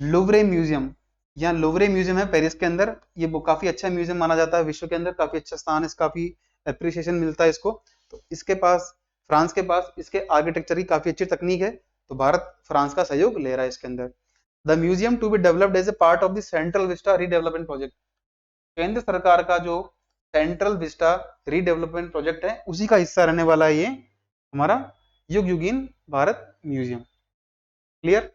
Louvre museum. यहाँ लुवरे म्यूजियम है पेरिस के अंदर, ये काफी अच्छा म्यूजियम माना जाता है विश्व के अंदर, काफी अच्छा स्थान है, काफी अप्रिसिएशन मिलता है इसको। तो इसके पास, फ्रांस के पास इसके आर्किटेक्चर की काफी अच्छी तकनीक है, तो भारत फ्रांस का सहयोग ले रहा है इसके अंदर। The museum to be developed as a part of the central vista redevelopment project, केंद्र सरकार का जो सेंट्रल विस्टा रीडेवलपमेंट प्रोजेक्ट है उसी का हिस्सा रहने वाला है ये हमारा युग युगीन भारत म्यूजियम। क्लियर।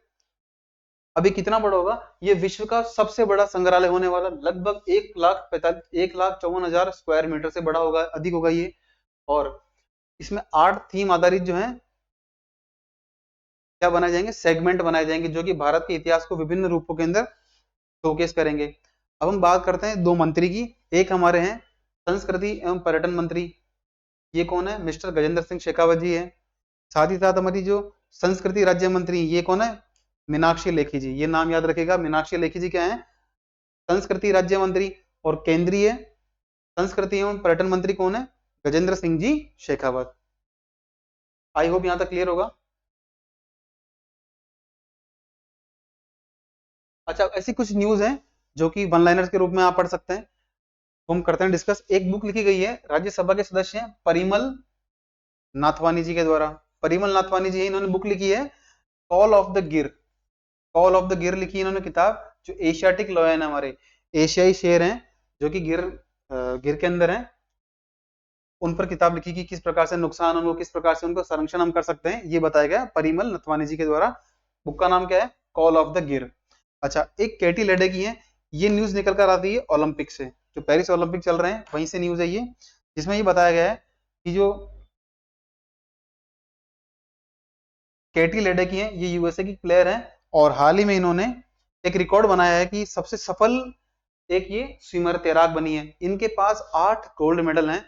अभी कितना बड़ा होगा, ये विश्व का सबसे बड़ा संग्रहालय होने वाला, लगभग 1,54,000 स्क्वायर मीटर से बड़ा होगा, अधिक होगा ये। और इसमें 8 थीम आधारित जो है क्या बनाए जाएंगे, सेगमेंट बनाए जाएंगे, जो कि भारत के इतिहास को विभिन्न रूपों के अंदर शोकेस करेंगे। अब हम बात करते हैं दो मंत्री की। एक हमारे हैं संस्कृति एवं पर्यटन मंत्री, ये कौन है? मिस्टर गजेंद्र सिंह शेखावत जी है। साथ ही साथ हमारी जो संस्कृति राज्य मंत्री, ये कौन है? मीनाक्षी लेखी जी। ये नाम याद रखेगा, मीनाक्षी लेखी जी क्या है? संस्कृति राज्य मंत्री। और केंद्रीय संस्कृति एवं पर्यटन मंत्री कौन है? गजेंद्र सिंह जी शेखावत। आई होप यहां तक क्लियर होगा। अच्छा, ऐसी कुछ न्यूज है जो कि वन लाइनर्स के रूप में आप पढ़ सकते हैं, तो हम करते हैं डिस्कस। एक बुक लिखी गई है राज्यसभा के सदस्य हैं परिमल नाथवानी जी के द्वारा। परिमल नाथवानी जी, इन्होंने बुक लिखी है कॉल ऑफ द गिर। कॉल ऑफ द गिर लिखी इन्होंने किताब। जो एशियाटिक लॉयन है, हमारे एशियाई शेर हैं जो कि गिर के अंदर हैं, उन पर किताब लिखी कि किस प्रकार से नुकसान, उनको किस प्रकार से उनको संरक्षण हम कर सकते हैं, ये बताया गया परिमल नथवानी जी के द्वारा। बुक का नाम क्या है? कॉल ऑफ द गिर। अच्छा, एक केटी लेडे की है, ये न्यूज निकल कर आती है ओलंपिक से, जो पेरिस ओलंपिक चल रहे हैं वहीं से न्यूज है ये, जिसमें ये बताया गया है कि जो केटी लेडे की है, ये यूएसए की प्लेयर है, और हाल ही में इन्होंने एक रिकॉर्ड बनाया है कि सबसे सफल एक ये स्विमर तैराक बनी है। इनके पास 8 गोल्ड मेडल हैं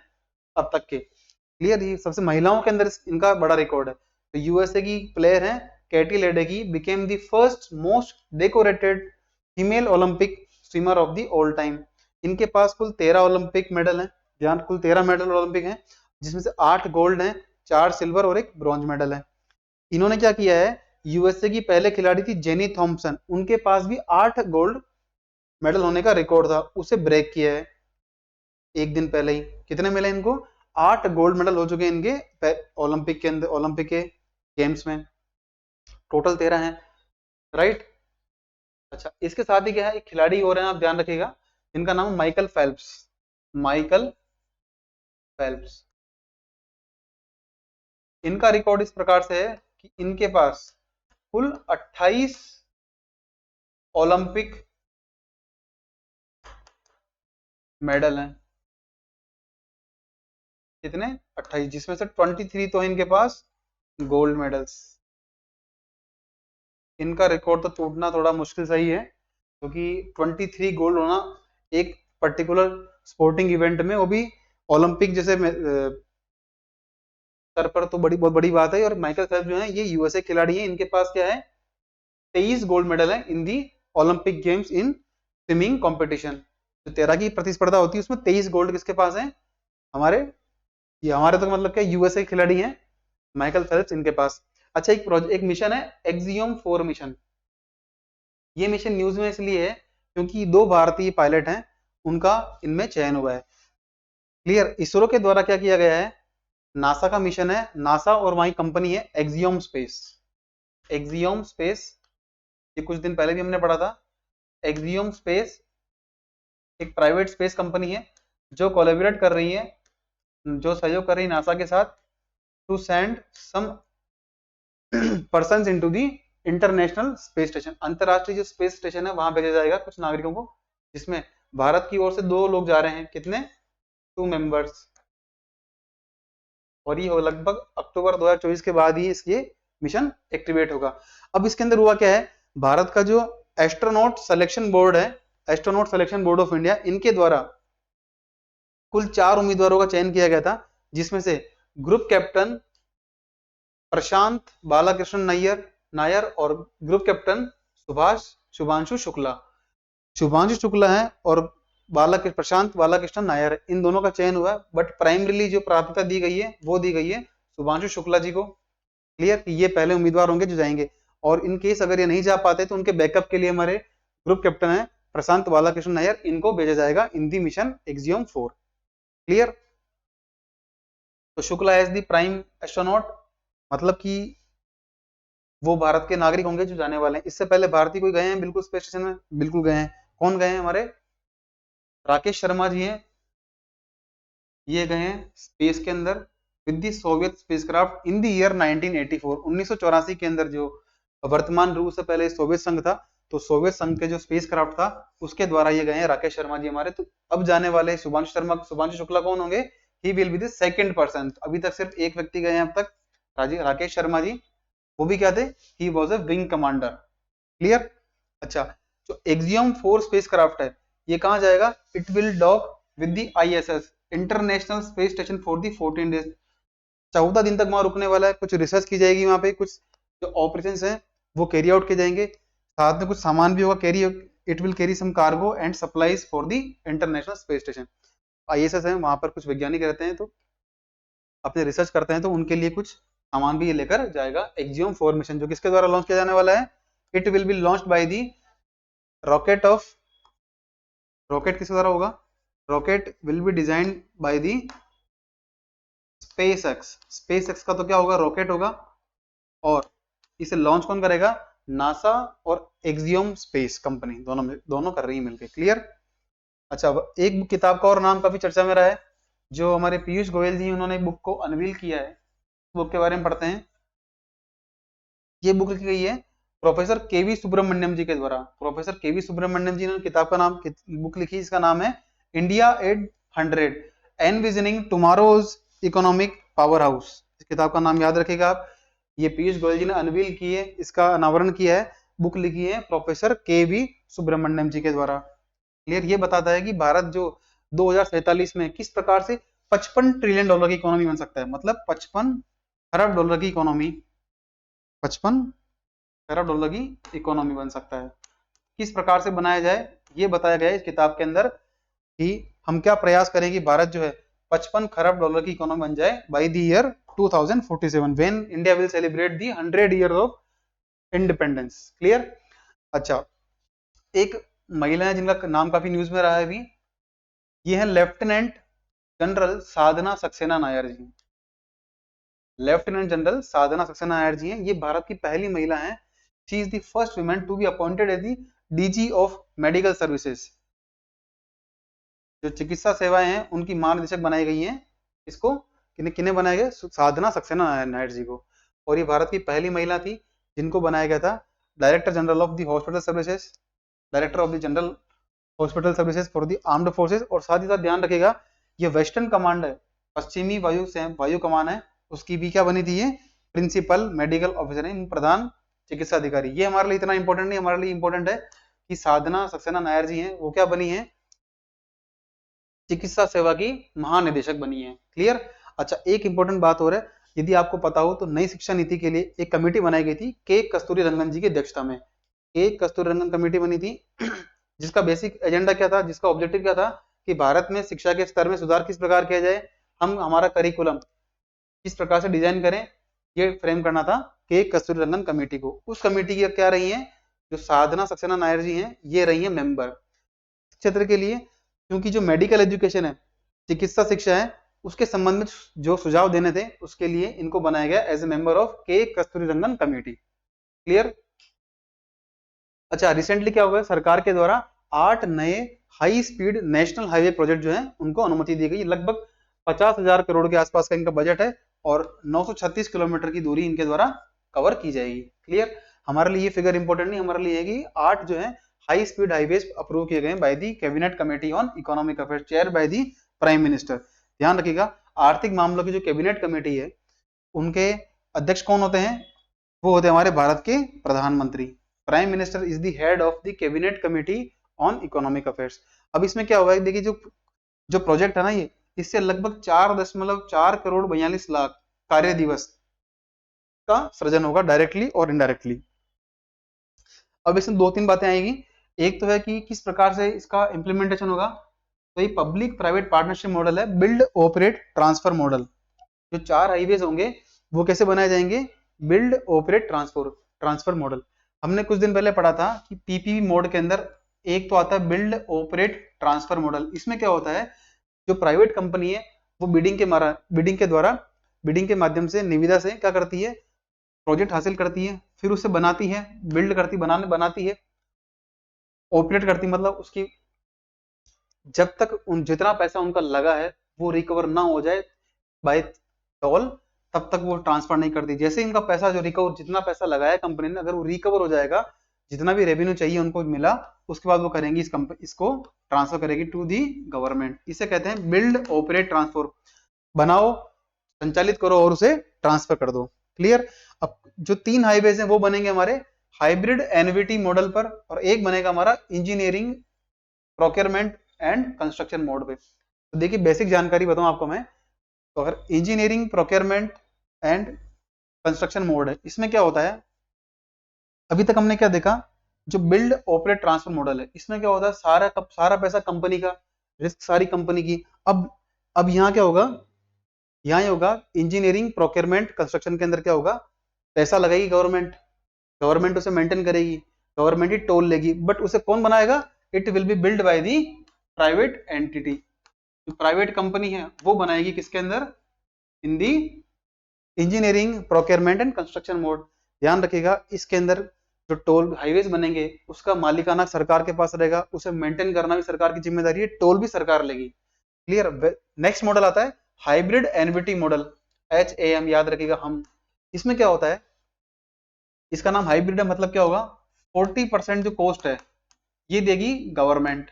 अब तक के। क्लियर? ये सबसे महिलाओं के अंदर इनका बड़ा रिकॉर्ड है। तो यूएसए की प्लेयर है Katie Ledecky, became the first most decorated female Olympic swimmer of the all time. इनके पास कुल 13 ओलंपिक मेडल हैं। ध्यान, कुल 13 मेडल ओलंपिक हैं, जिसमें से 8 गोल्ड हैं, 4 सिल्वर और 1 ब्रॉन्ज मेडल है। इन्होंने क्या किया है? यूएसए की पहले खिलाड़ी थी जेनी थॉम्पसन, उनके पास भी 8 गोल्ड मेडल होने का रिकॉर्ड था, उसे ब्रेक किया है एक दिन पहले ही। कितने मिले इनको? 8 गोल्ड मेडल हो चुके हैं इनके ओलंपिक के अंदर, ओलंपिक के गेम्स में। टोटल 13 हैं, राइट। अच्छा, इसके साथ ही क्या है, एक खिलाड़ी और हैं, आप ध्यान रखिएगा, इनका नाम माइकल फेल्प्स। Michael Phelps. इनका रिकॉर्ड इस प्रकार से है कि इनके पास कुल 28 ओलंपिक मेडल हैं। कितने? 28, जिसमें से 23 तो है इनके पास गोल्ड मेडल्स। इनका रिकॉर्ड तो टूटना थोड़ा मुश्किल सही है, क्योंकि 23 गोल्ड होना एक पर्टिकुलर स्पोर्टिंग इवेंट में, वो भी ओलंपिक जैसे स्तर पर, तो बहुत बड़ी बात है। और माइकल फेल्प्स जो है, ये यूएसए खिलाड़ी है, इनके पास क्या है? 23 गोल्ड मेडल है in the Olympic games in swimming competition. जो तैराकी प्रतिस्पर्धा होती है उसमें 23 गोल्ड किसके पास है? हमारे, ये हमारे तो मतलब क्या, यूएसए खिलाड़ी हैं माइकल फेल्प्स, इनके पास। अच्छा, एक मिशन है एक्सियोम 4 मिशन। ये मिशन न्यूज में इसलिए है क्योंकि 2 भारतीय पायलट हैं, उनका इनमें चयन हुआ है। क्लियर? इसरो के द्वारा क्या किया गया है? नासा का मिशन है, नासा और वही कंपनी है एक्सियोम स्पेस। एक्सियोम स्पेस, ये कुछ दिन पहले भी हमने पढ़ा था। एक्सियोम स्पेस एक प्राइवेट स्पेस कंपनी है जो कोलैबोरेट कर रही है, जो सहयोग कर रही है नासा के साथ, to send some persons into the international space station. अंतरराष्ट्रीय जो स्पेस स्टेशन है वहां भेजा जाएगा कुछ नागरिकों को, जिसमें भारत की ओर से 2 लोग जा रहे हैं। कितने? 2 मेंबर्स। और ये लगभग अक्टूबर 2024 के बाद ही इसके मिशन एक्टिवेट होगा। अब इसके अंदर हुआ क्या है? भारत का जो एस्ट्रोनॉट सिलेक्शन बोर्ड है, astronaut selection board of India, इनके द्वारा कुल 4 उम्मीदवारों का चयन किया गया था, जिसमें से ग्रुप कैप्टन प्रशांत बालाकृष्णन नायर और ग्रुप कैप्टन शुभांशु शुक्ला। शुभांशु शुक्ला है और प्रशांत बालाकृष्णन नायर है, इन दोनों का चयन हुआ है। बट प्राइमरीली जो प्राथमिकता दी गई है वो दी गई है शुभांशु शुक्ला जी को। क्लियर? ये पहले उम्मीदवार होंगे जो जाएंगे, और इन केस अगर ये नहीं जा पाते तो उनके बैकअप के लिए हमारे ग्रुप कैप्टन है प्रशांत बालाकृष्णन नायर, इनको भेजा जाएगा in the mission Axiom 4। Clear? तो Shukla as the prime astronaut, मतलब कि वो भारत के नागरिक होंगे जो जाने वाले हैं। इससे पहले भारतीय कोई गए हैं बिल्कुल स्पेस स्टेशन में? बिल्कुल गए हैं। कौन गए हैं? हमारे राकेश शर्मा जी हैं, ये गए हैं स्पेस के अंदर with the Soviet spacecraft in the year 1984। 1984 के अंदर, जो वर्तमान रूस से पहले सोवियत संघ था, तो सोवियत संघ के जो स्पेसक्राफ्ट था उसके द्वारा ये गए हैं राकेश शर्मा जी हमारे। तो अब जाने वाले शुभांशु शुक्ला कौन होंगे? He will be the second person. अभी तक सिर्फ एक व्यक्ति गए हैं अब तक, राकेश शर्मा जी। वो भी क्या थे? He was a wing commander. Clear? अच्छा, जो एक्सियम 4 स्पेसक्राफ्ट है ये कहाँ जाएगा? It will dock with the ISS international space station for the 14 days. 14 दिन तक वहां रुकने वाला है, कुछ रिसर्च की जाएगी वहां पे, कुछ जो ऑपरेशंस हैं वो कैरी आउट किए जाएंगे, साथ में कुछ सामान भी होगा carry, it will carry some cargo and supplies for the international space station. ISS है, वहां पर कुछ वैज्ञानिक रहते हैं तो अपने रिसर्च करते हैं, तो उनके लिए कुछ सामान भी ये लेकर जाएगा। एक्सियम 4 मिशन जो किसके द्वारा लॉन्च किया जाने वाला है? It will B launched by the rocket of, rocket किसके द्वारा होगा? Rocket will be designed by the SpaceX. SpaceX का तो क्या होगा? रॉकेट होगा। और इसे लॉन्च कौन करेगा? नासा और एक्सियम स्पेस कंपनी, दोनों कर रही है मिलकर। क्लियर? अच्छा, एक किताब का और नाम काफी चर्चा में रहा है, जो हमारे पीयूष गोयल जी उन्होंने बुक को अनवील किया है, बुक के बारे में पढ़ते हैं। ये बुक लिखी गई है प्रोफेसर केवी सुब्रमण्यम जी के द्वारा। प्रोफेसर केवी सुब्रमण्यम जी ने किताब का नाम, बुक लिखी, इसका नाम है India at 100 envisioning tomorrow's economic power house. इस किताब का नाम याद रखिएगा आप। ये पीयूष गोयल जी ने अनवील की है, इसका अनावरण किया है, बुक लिखी है प्रोफेसर केवी सुब्रमण्यम जी के द्वारा। क्लियर? ये बताता है कि भारत जो 2047 में किस प्रकार से 55 ट्रिलियन डॉलर की इकोनॉमी बन सकता है, मतलब 55 खरब डॉलर की इकोनॉमी, 55 खरब डॉलर की इकोनॉमी बन सकता है। किस प्रकार से बनाया जाए ये बताया गया है इस किताब के अंदर, कि हम क्या प्रयास करें कि भारत जो है 55 खरब डॉलर की इकोनॉमी बन जाए by the year 2047 when India will celebrate the 100 year of independence. Clear? अच्छा, एक महिला है जिनका नाम काफी न्यूज में रहा है अभी, ये है lieutenant general Sadhana Saxena Nair ji. Lieutenant general Sadhana Saxena Nair ji हैं, ये भारत की पहली महिला हैं। She is the first women to be appointed as the DG of medical services. जो चिकित्सा सेवाएं हैं उनकी महानिदेशक बनाई गई हैं। इसको किन्हें बनाया गया? साधना सक्सेना नायर जी को। और ये भारत की पहली महिला थी जिनको बनाया गया था director general of the hospital services, director of the general hospital services for the armed forces. और साथ ही साथ ध्यान रखिएगा ये वेस्टर्न कमांड है, पश्चिमी वायु कमान है, उसकी भी क्या बनी थी? ये प्रिंसिपल मेडिकल ऑफिसर है, प्रधान चिकित्सा अधिकारी। ये हमारे लिए इतना इंपॉर्टेंट नहीं, हमारे लिए इंपॉर्टेंट है कि साधना सक्सेना नायर जी हैं वो क्या बनी है? चिकित्सा सेवा की महानिदेशक बनी है। क्लियर? अच्छा, एक इंपॉर्टेंट बात और है, यदि आपको पता हो तो नई शिक्षा नीति के लिए एक कमेटी बनाई गई थी के कस्तूरी रंगन जी की अध्यक्षता में। के कस्तूरी रंगन कमेटी बनी थी जिसका बेसिक एजेंडा क्या था, जिसका ऑब्जेक्टिव क्या था कि भारत में शिक्षा के स्तर में सुधार किस प्रकार किया जाए, हम हमारा करिकुलम किस प्रकार से डिजाइन करें, ये फ्रेम करना था के कस्तूरी रंगन कमेटी को। उस कमेटी की क्या रही है? जो साधना सक्सेना नायर जी हैं ये रही है मेंबर। क्षेत्र के लिए, क्योंकि जो मेडिकल एजुकेशन है, चिकित्सा शिक्षा है, उसके संबंध में जो सुझाव देने थे उसके लिए इनको बनाया गया एज ए मेंबर ऑफ के कस्तूरी रंगन कमेटी। क्लियर? अच्छा, रिसेंटली क्या हुआ है? सरकार के द्वारा 8 नए high speed national highway project जो है उनको अनुमति दी गई। लगभग 50,000 करोड़ के आसपास का इनका बजट है और 936 किलोमीटर की दूरी इनके द्वारा कवर की जाएगी। क्लियर? हमारे लिए ये फिगर इंपॉर्टेंट नहीं, हमारे लिए है कि 8 जो है हाई स्पीड हाईवेज अप्रूव किए गए by the cabinet committee on economic affairs chair by the prime minister. ध्यान रखिएगा, आर्थिक मामलों की जो कैबिनेट कमेटी है उनके अध्यक्ष कौन होते हैं? वो होते हैं हमारे भारत के प्रधानमंत्री। Prime minister is the head of the cabinet committee on economic affairs. अब इसमें क्या होगा, देखिए जो जो प्रोजेक्ट है ना, ये इससे लगभग 4.4 करोड़ 42 लाख कार्य दिवस का सृजन होगा डायरेक्टली और इनडायरेक्टली। अब इसमें 2-3 बातें आएगी। एक तो है कि किस प्रकार से इसका इंप्लीमेंटेशन होगा, तो ये पब्लिक प्राइवेट पार्टनरशिप मॉडल है, बिल्ड ऑपरेट ट्रांसफर मॉडल। जो 4 हाईवेज होंगे वो कैसे बनाए जाएंगे? Build operate transfer model. हमने कुछ दिन पहले पढ़ा था कि पीपीपी मोड के अंदर एक तो आता है बिल्ड ऑपरेट ट्रांसफर मॉडल। इसमें क्या होता है, जो प्राइवेट कंपनी है वो बिडिंग के माध्यम से निविदा से क्या करती है? प्रोजेक्ट हासिल करती है, फिर उसे बनाती है, बिल्ड करती बनाती है, ऑपरेट करती, मतलब उसकी जब तक जितना पैसा उनका लगा है वो रिकवर ना हो जाए बाय टोल, तब तक वो ट्रांसफर नहीं करती। जैसे इनका पैसा जो रिकवर, जितना पैसा लगाया कंपनी ने, अगर वो रिकवर हो जाएगा, जितना भी रेवेन्यू चाहिए उनको मिला, उसके बाद वो करेंगी इसको ट्रांसफर करेगी टू दी गवर्नमेंट। इसे कहते हैं बिल्ड ऑपरेट ट्रांसफर। बनाओ, संचालित करो और उसे ट्रांसफर कर दो। क्लियर? अब जो 3 हाईवेज हैं वो बनेंगे हमारे हाइब्रिड एनवीटी मॉडल पर, और एक बनेगा हमारा engineering procurement and construction mode पे। तो देखिए बेसिक जानकारी बताऊं आपको मैं, तो अगर engineering procurement and construction mode है, इसमें क्या होता है, अभी तक हमने क्या देखा, जो बिल्ड ऑपरेट ट्रांसफर मॉडल है, इसमें क्या होता है, सारा पैसा कंपनी का, रिस्क सारी कंपनी की। अब यहाँ क्या होगा, यहाँ ये होगा इंजीनियरिंग प्रोक्योरमेंट कंस्ट्रक्शन के अंदर क्या होगा, पैसा लगाएगी गवर्नमेंट, गवर्नमेंट उसे मेंटेन करेगी, गवर्नमेंट ही टोल लेगी, बट उसे कौन बनाएगा, it will be build by the private entity, जो प्राइवेट कंपनी है वो बनाएगी किसके अंदर, in the engineering procurement and construction mode. ध्यान रखिएगा इसके अंदर जो टोल हाईवेज बनेंगे उसका मालिकाना सरकार के पास रहेगा, उसे मेंटेन करना भी सरकार की जिम्मेदारी है, टोल भी सरकार लेगी। क्लियर। नेक्स्ट मॉडल आता है हाइब्रिड एनवीटी मॉडल, HAM याद रखिएगा हम। इसमें क्या होता है, इसका नाम हाइब्रिड है, मतलब क्या होगा, 40% जो कॉस्ट है ये देगी गवर्नमेंट,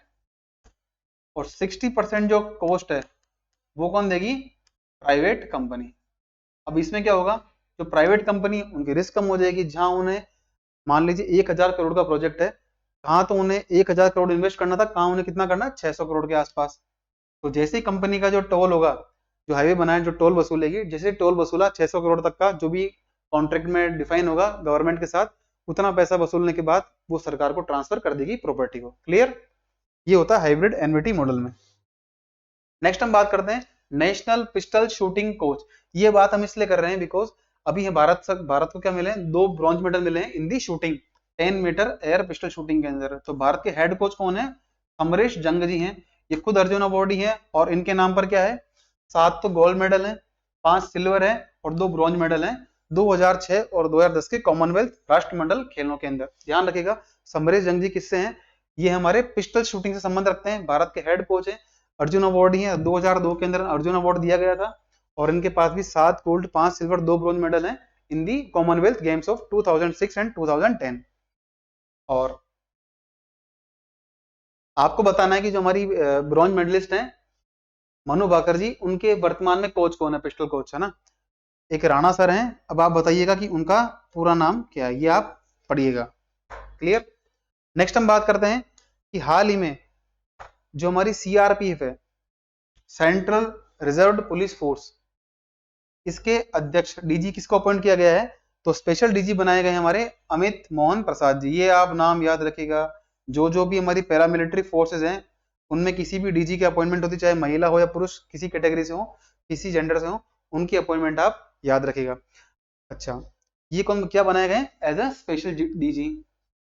और 60% जो कॉस्ट है वो कौन देगी, प्राइवेट कंपनी। अब इसमें क्या होगा, जो प्राइवेट कंपनी उनकी रिस्क कम हो जाएगी, जहां उन्हें मान लीजिए 1000 करोड़ का प्रोजेक्ट है, कहाँ तो उन्हें 1000 करोड़ इन्वेस्ट करना था, कहाँ उन्हें कितना करना है, 600 करोड़ के आसपास। तो जैसे ही कंपनी का जो टोल होगा, जो हाईवे बनाए जो टोल वसूलेगी, जैसे टोल वसूला 600 करोड़ तक का जो भी कॉन्ट्रैक्ट में डिफाइन होगा गवर्नमेंट के साथ, उतना पैसा वसूलने के बाद वो सरकार को ट्रांसफर कर देगी प्रॉपर्टी को। क्लियर। ये होता है हाइब्रिड एनवीटी मॉडल में। नेक्स्ट हम बात करते हैं नेशनल पिस्टल शूटिंग कोच। ये बात हम इसलिए कर रहे हैं बिकॉज अभी है भारत को क्या मिले हैं, 2 ब्रॉन्ज मेडल मिले हैं in the shooting 10 metre air pistol shooting के अंदर। तो भारत के हेड कोच कौन है, अमरीश जंग जी हैं, ये खुद अर्जुन अवार्डी है, और इनके नाम पर क्या है, 7 तो गोल्ड मेडल है, 5 सिल्वर है और 2 ब्रॉन्ज मेडल है 2006 और 2010 के कॉमनवेल्थ राष्ट्रमंडल खेलों के अंदर। ध्यान रखिएगा समरेश जंग जी किससे हैं, ये हमारे पिस्टल शूटिंग से संबंध रखते हैं, भारत के हेड कोच है, अर्जुन अवार्ड ही है, 2002 के अंदर अर्जुन अवार्ड दिया गया था, और इनके पास भी 7 गोल्ड 5 सिल्वर 2 ब्रॉन्ज मेडल हैं in the Commonwealth games of 2006 and 2010। और आपको बताना है कि जो हमारी ब्रॉन्ज मेडलिस्ट हैं मनु भाकर जी, उनके वर्तमान में कोच कौन है, पिस्टल कोच है ना, एक राणा सर हैं। अब आप बताइएगा कि उनका पूरा नाम क्या है, ये आप पढ़िएगा। क्लियर। नेक्स्ट हम बात करते हैं कि हाल ही में जो हमारी CRPF है, सेंट्रल रिजर्व पुलिस फोर्स, इसके अध्यक्ष DG किसको अपॉइंट किया गया है, तो स्पेशल DG बनाए गए हमारे अमित मोहन प्रसाद जी। ये आप नाम याद रखिएगा, जो भी हमारी पैरामिलिट्री फोर्सेज हैं उनमें किसी भी DG की अपॉइंटमेंट होती, चाहे महिला हो या पुरुष, किसी कैटेगरी से हो, किसी जेंडर से हो, उनकी अपॉइंटमेंट आप याद रखिएगा। अच्छा, ये कौन क्या बनाए गए एज अ स्पेशल DG,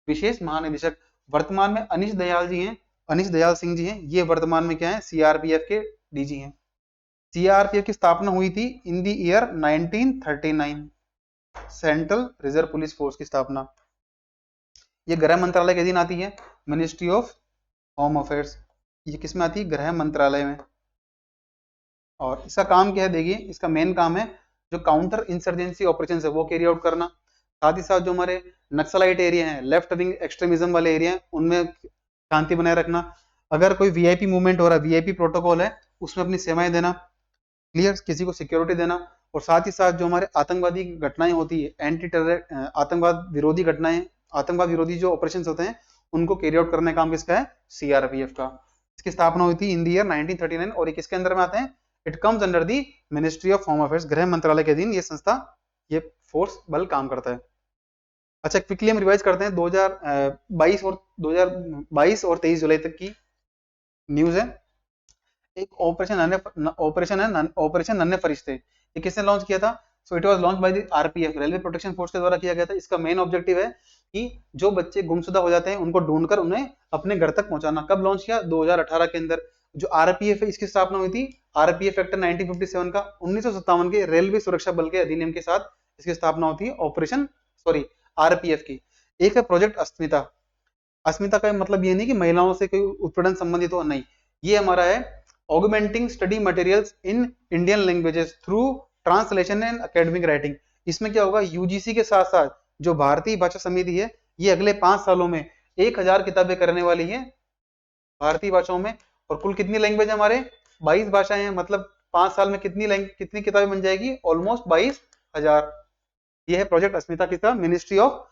विशेष महानिदेशक। वर्तमान में अनिश दयाल जी हैं, अनिश दयाल सिंह जी हैं, ये वर्तमान में क्या है, CRPF के DG हैं। CRPF की स्थापना हुई थी in the year 1939, central reserve police force की स्थापना। ये गृह मंत्रालय के अधीन आती है, मिनिस्ट्री ऑफ होम अफेयर्स, ये किस में आती है, गृह मंत्रालय में। और इसका काम क्या है, देखिए इसका मेन काम है जो काउंटर इंसर्जेंसी ऑपरेशन है वो कैरी आउट करना, साथ ही साथ जो हमारे नक्सलाइट एरिया है, लेफ्ट विंग एक्सट्रीमिज्म वाले एरिया है, उनमें शांति बनाए रखना। अगर कोई VIP मूवमेंट हो रहा है, VIP प्रोटोकॉल है, उसमें अपनी सेवाएं देना। क्लियर, किसी को सिक्योरिटी देना। और साथ ही साथ जो हमारे आतंकवादी घटनाएं होती है, एंटी टेरर आतंकवाद विरोधी घटनाएं, आतंकवाद विरोधी जो ऑपरेशन होते हैं उनको कैरी आउट करने का काम किसका है, CRPF का। इसकी स्थापना हुई थी इन द ईयर 1939, और ये किसके अंदर में आते हैं, it comes under the ministry of home affairs, गृह मंत्रालय के अधीन ये संस्था, ये फोर्स बल काम करता है। अच्छा, क्विकली हम रिवाइज करते हैं 2022 और 23 जुलाई तक की न्यूज है। एक ऑपरेशन नन्हे फरिश्ते, ये किसने लॉन्च किया था, so it was launch by the RPF, railway protection force के द्वारा किया गया था। इसका मेन ऑब्जेक्टिव है कि जो बच्चे गुमशुदा हो जाते हैं उनको ढूंढकर उन्हें अपने घर तक पहुंचाना। कब लॉन्च किया, 2018 के अंदर। जो RPF है इसकी स्थापना हुई थी RPF एक्ट 1957 का, 1957 के रेलवे सुरक्षा बल के अधिनियम के साथ इसकी स्थापना होती है ऑपरेशन RPF की। एक है प्रोजेक्ट अस्मिता। अस्मिता का मतलब ये नहीं कि महिलाओं से कोई उत्पीड़न संबंधित हो, नहीं, ये हमारा है augmenting study materials in Indian languages through translation and academic writing. इसमें क्या होगा, UGC के साथ साथ जो भारतीय भाषा समिति है, ये अगले 5 सालों में 1000 किताबें करने वाली है भारतीय भाषाओं में। और कुल कितनी लैंग्वेज हमारे, 22 भाषाएं हैं, मतलब 5 साल में कितनी किताबें बन जाएगी, ऑलमोस्ट 22,000। यह है प्रोजेक्ट अस्मिता किसका, ministry of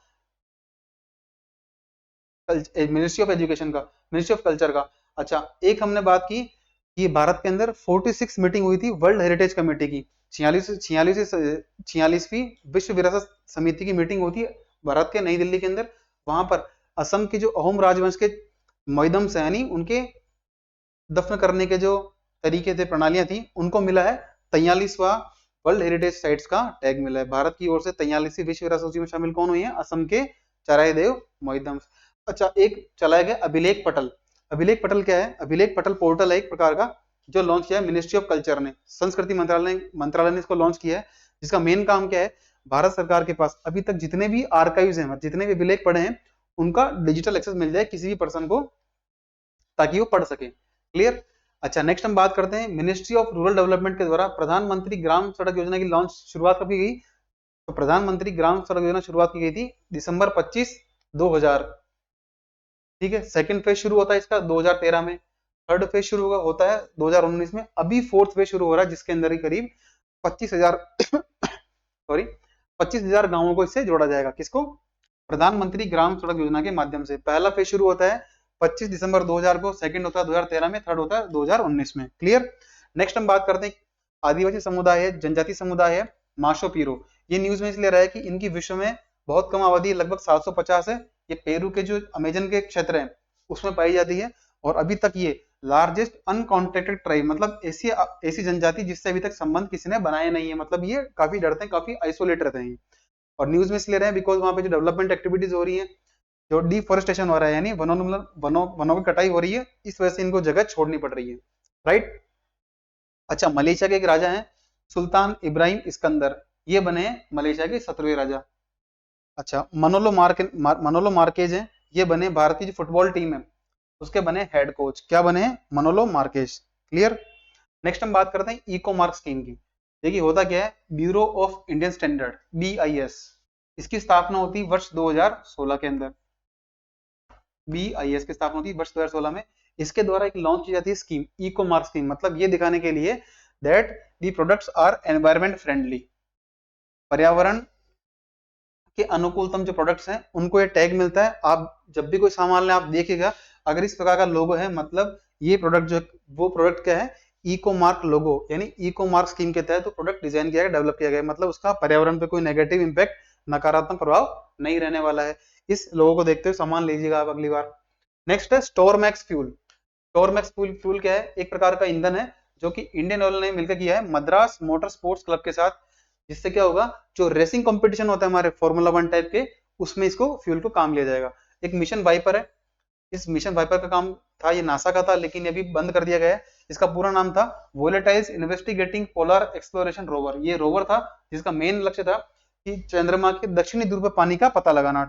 ministry of education का, मिनिस्ट्री ऑफ कल्चर का। अच्छा, एक हमने बात की कि भारत के अंदर 46 मीटिंग हुई थी वर्ल्ड हेरिटेज कमेटी की, 46वीं विश्व विरासत समिति की मीटिंग होती है भारत के नई दिल्ली के अंदर। वहां पर असम के जो अहोम राजवंश के मोइदम सैनी, उनके दफन करने के जो तरीके थे, प्रणालियां थी, उनको मिला है 43वां वर्ल्ड हेरिटेज साइट्स का टैग मिला है। भारत की ओर से 43वीं विश्व विरासत सूची में शामिल कौन हुई है? असम के चरायदेव मोइदम। अच्छा, एक चलाया गया अभिलेख पटल। अभिलेख पटल क्या है? अभिलेख पटल पोर्टल है एक प्रकार का, जो लॉन्च किया है मिनिस्ट्री ऑफ कल्चर ने, संस्कृति मंत्रालय ने इसको लॉन्च किया है। जिसका मेन काम क्या है? भारत सरकार के पास अभी तक जितने भी आर्काइव्स हैं, जितने भी अभिलेख पड़े हैं, उनका डिजिटल एक्सेस मिल जाए किसी भी पर्सन को, ताकि वो पढ़ सके। क्लियर? अच्छा, नेक्स्ट हम बात करते हैं मिनिस्ट्री ऑफ रूरल डेवलपमेंट के द्वारा प्रधानमंत्री ग्राम सड़क योजना की लॉन्च शुरुआत कब की गई? तो प्रधानमंत्री ग्राम सड़क योजना शुरुआत की गई थी दिसंबर 25, 2000। ठीक है, सेकंड फेज शुरू होता है इसका 2013 में, थर्ड फेज शुरू होता है 2019 में, अभी फोर्थ फेज शुरू हो रहा है, जिसके अंदर ही करीब 25,000 सॉरी 25,000 गांवों को इससे जोड़ा जाएगा। किसको? प्रधानमंत्री ग्राम सड़क योजना के माध्यम से। पहला फेज शुरू होता है 25 दिसंबर 2000 को, सेकंड होता है 2013 में, थर्ड होता है 2019 में। क्लियर? नेक्स्ट हम बात करते हैं आदिवासी समुदाय है, जनजाति समुदाय है, माशो पीरो। ये न्यूज में इसलिए रहा है कि इनकी विश्व में बहुत कम आबादी, लगभग 750 है। ये पेरू के जो अमेजन के क्षेत्र है उसमें पाई जाती है, और अभी तक ये लार्जेस्ट अनकॉन्टेक्टेड ट्राइब, मतलब ऐसी जनजाति जिससे अभी तक संबंध किसी ने बनाए नहीं है, मतलब ये काफी डरते हैं, काफी आइसोलेट रहते हैं। और न्यूज में इसलिए रहे हैं बिकॉज वहां पे जो डेवलपमेंट एक्टिविटीज हो रही है, जो डिफोरेस्टेशन हो रहा है, यानी वनों की कटाई हो रही है, इस वजह से इनको जगह छोड़नी पड़ रही है। राइट? अच्छा, मलेशिया के एक राजा हैं सुल्तान इब्राहिम इस्कंदर, ये बने मलेशिया के 17वें राजा। अच्छा, मनोलो मार्केज हैं, ये बने भारत की जो फुटबॉल टीम है उसके बने हेड कोच। क्या बने हैं? मनोलो मार्केज। क्लियर? नेक्स्ट हम बात करते हैं इको मार्क स्कीम की। देखिए होता क्या है, bureau of Indian standard, BIS, इसकी स्थापना होती है वर्ष 2016 के अंदर। BIS की स्थापना होती है वर्ष 2016 में। इसके द्वारा एक लॉन्च की जाती है स्कीम, इको मार्क स्कीम, मतलब ये दिखाने के लिए that the products are environment friendly, पर्यावरण के अनुकूलतम जो प्रोडक्ट्स हैं उनको ये टैग मिलता है। आप जब भी कोई सामान लें, आप देखिएगा अगर इस प्रकार का लोगो है, मतलब ये प्रोडक्ट जो, वो प्रोडक्ट क्या है? इको मार्क लोगो, यानी इको मार्क स्कीम के तहत तो प्रोडक्ट डिजाइन किया गया, डेवलप किया गया, मतलब उसका पर्यावरण पे कोई नेगेटिव इंपैक्ट, नकारात्मक प्रभाव नहीं रहने वाला है। इस लोगो को देखते हुए सामान लीजिएगा आप अगली बार। नेक्स्ट है स्टोरमैक्स फ्यूल। स्टोरमैक्स फ्यूल क्या है? एक प्रकार का ईंधन है जो कि इंडियन ऑयल ने मिलकर किया है मद्रास मोटर स्पोर्ट्स क्लब के साथ। जिससे क्या होगा, जो रेसिंग कंपटीशन होता है हमारे फॉर्मूला 1 टाइप के, उसमें इसको फ्यूल को काम लिया जाएगा। एक मिशन वाइपर है, इस मिशन वाइपर का काम था, ये नासा का था, लेकिन ये भी बंद कर दिया गया है। इसका पूरा नाम था volatiles investigating polar exploration rover. ये रोवर था जिसका मेन लक्ष्य था कि चंद्रमा के दक्षिणी ध्रुव पर पानी का पता लगाना,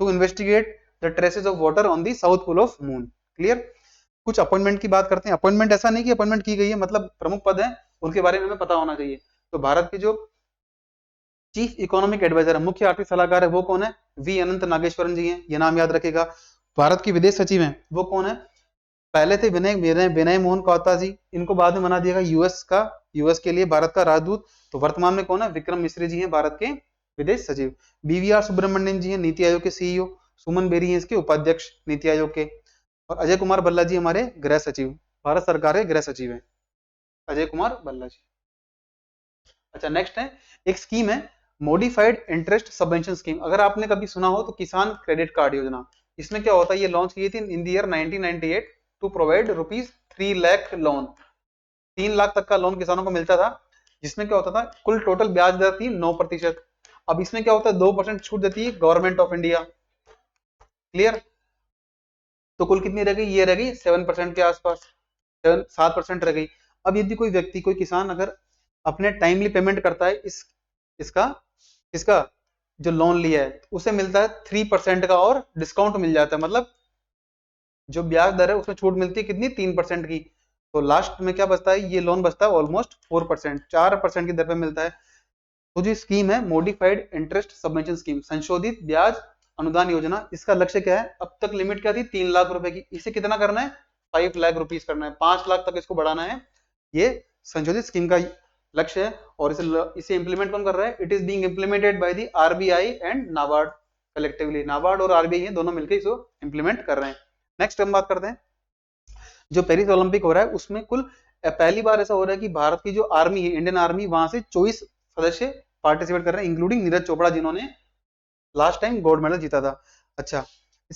to investigate the traces of water on the south pole of moon. Clear? कुछ अपॉइंटमेंट की बात करते हैं। अपॉइंटमेंट ऐसा नहीं कि अपॉइंटमेंट की गई है, मतलब प्रमुख पद है, उनके बारे में हमें पता होना चाहिए। तो भारत के जो चीफ इकोनॉमिक एडवाइजर, मुख्य आर्थिक सलाहकार है, वो कौन है? वी अनंत नागेश्वरन जी हैं, ये नाम याद रखेगा। भारत की विदेश सचिव हैं, वो कौन है? पहले थे विनय मोहन क्वात्ता जी, इनको बाद में बना दिया गया यूएस के लिए भारत का राजदूत। तो वर्तमान में कौन है? विक्रम मिश्री जी हैं, भारत के विदेश सचिव। BVR सुब्रमण्यम जी हैं, नीति आयोग के CEO। सुमन बेरी हैं इसके उपाध्यक्ष नीति आयोग के। और अजय कुमार भल्ला जी हमारे गृह सचिव, भारत सरकार के गृह सचिव हैं अजय कुमार भल्ला जी। अच्छा, नेक्स्ट है एक स्कीम है मॉडिफाइड इंटरेस्ट सबवेंशन स्कीम। अगर आपने कभी सुना हो तो किसान क्रेडिट कार्ड योजना। इसमें क्या होता है, ये लॉन्च की थी in the year 1998 to provide ₹3 lakh loan. 3 lakh तक का लोन किसानों को मिलता था, जिसमें क्या होता था, कुल टोटल ब्याज दर थी 9%। अब इसमें क्या होता है, 2% छूट देती है गवर्नमेंट ऑफ इंडिया। क्लियर? तो कुल कितनी रह गई? ये रह गई 7% के आसपास, 7% रह गई। अब यदि कोई व्यक्ति, कोई किसान अगर अपने टाइमली पेमेंट करता है इसका जो लोन लिया है, उसे मिलता है 3% का और डिस्काउंट मिल जाता है, मतलब जो ब्याज दर है उसमें छूट मिलती है कितनी? 3% की। तो लास्ट में क्या बचता है? ये लोन बचता है ऑलमोस्ट 4%, 4% की दर पे मिलता है। तो जो स्कीम है मॉडिफाइड इंटरेस्ट सबवेंशन स्कीम, संशोधित ब्याज अनुदान योजना, इसका लक्ष्य क्या है? अब तक लिमिट क्या थी? 3 लाख रुपए की, इसे कितना करना है? 5 लाख रुपीज करना है, 5 लाख तक इसको बढ़ाना है। ये संशोधित स्कीम का लक्ष्य है। और इसे इंप्लीमेंट कौन कर रहा है? It is being implemented by the RBI and NABARD. Collectively NABARD और आरबीआई है दोनों मिलकर इसको इंप्लीमेंट कर रहे हैं। नेक्स्ट हम बात करते हैं जो पेरिस ओलंपिक हो रहा है उसमें कुल पहली बार ऐसा हो रहा है कि भारत की जो आर्मी है इंडियन आर्मी वहां से 24 सदस्य पार्टिसिपेट कर रहे हैं इंक्लूडिंग नीरज चोपड़ा जिन्होंने लास्ट टाइम गोल्ड मेडल जीता था। अच्छा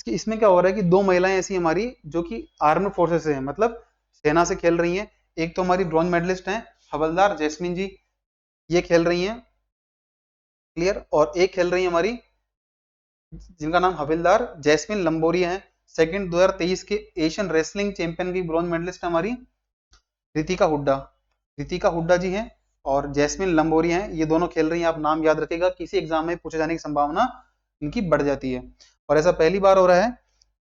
इसमें क्या हो रहा है कि दो महिलाएं ऐसी हमारी जो कि आर्म्ड फोर्सेस से हैं मतलब सेना से खेल रही हैं। एक तो हमारी ब्रॉन्ज मेडलिस्ट हैं हवलदार जैस्मिन जी, ये खेल रही हैं क्लियर, और एक खेल रही है हमारी जिनका नाम हवलदार जैस्मिन लंबोरिया है। सेकंड 2023 के एशियन रेसलिंग चैंपियन की ब्रॉन्ज मेडलिस्ट हमारी रितिका हुड्डा, रितिका हुड्डा जी हैं और जैस्मिन लंबोरिया हैं। ये दोनों खेल रही हैं, आप नाम याद रखेगा, किसी एग्जाम में पूछे जाने की संभावना इनकी बढ़ जाती है। और ऐसा पहली बार हो रहा है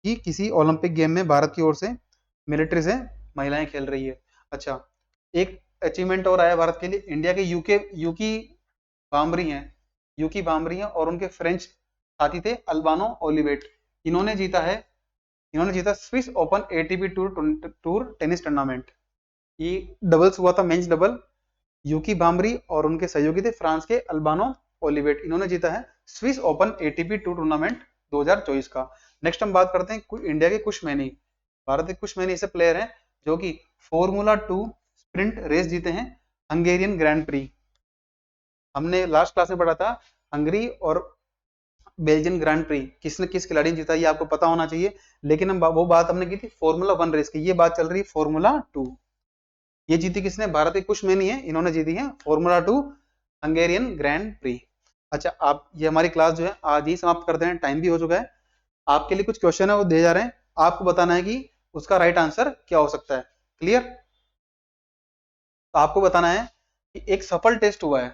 कि किसी ओलंपिक गेम में भारत की ओर से मिलिट्री से महिलाएं खेल रही है। अच्छा एक अचीवमेंट और आया भारत के लिए, इंडिया के यूकी बामरी हैं, यूकी बामरी हैं और उनके फ्रेंच साथी थे अल्बानो ओलिवेट। इन्होंने जीता Swiss open ATP tour tennis tournament. ये डबल्स हुआ था, मेंस डबल, यूकी बामरी और उनके सहयोगी थे फ्रांस के अल्बानो ओलिवेट। इन्होंने जीता है Swiss open ATP tour tournament 2024 का। नेक्स्ट हम बात करते हैं इंडिया के कुछ मैनी, भारत के कुछ मैनी ऐसे प्लेयर हैं जो कि फॉर्मूला 2 स्प्रिंट रेस जीते हैं हंगेरियन ग्रैंड प्री। हमने लास्ट क्लास में पढ़ा था हंगरी और बेल्जियन ग्रैंड प्री किसने किस खिलाड़ी ने जीता, ये आपको पता होना चाहिए, लेकिन हम वो बात हमने की थी फॉर्मूला 1 रेस की, ये बात चल रही है फॉर्मूला 2। ये जीती किसने, भारत के कुछ में नहीं है, इन्होंने जीती है फॉर्मूला 2 हंगेरियन ग्रैंड प्री। अच्छा आप ये हमारी क्लास जो है आज ही समाप्त करते हैं, टाइम भी हो चुका है। आपके लिए कुछ क्वेश्चन है वो दिए जा रहे हैं, आपको बताना है कि उसका राइट आंसर क्या हो सकता है। क्लियर, तो आपको बताना है कि एक सफल टेस्ट हुआ है,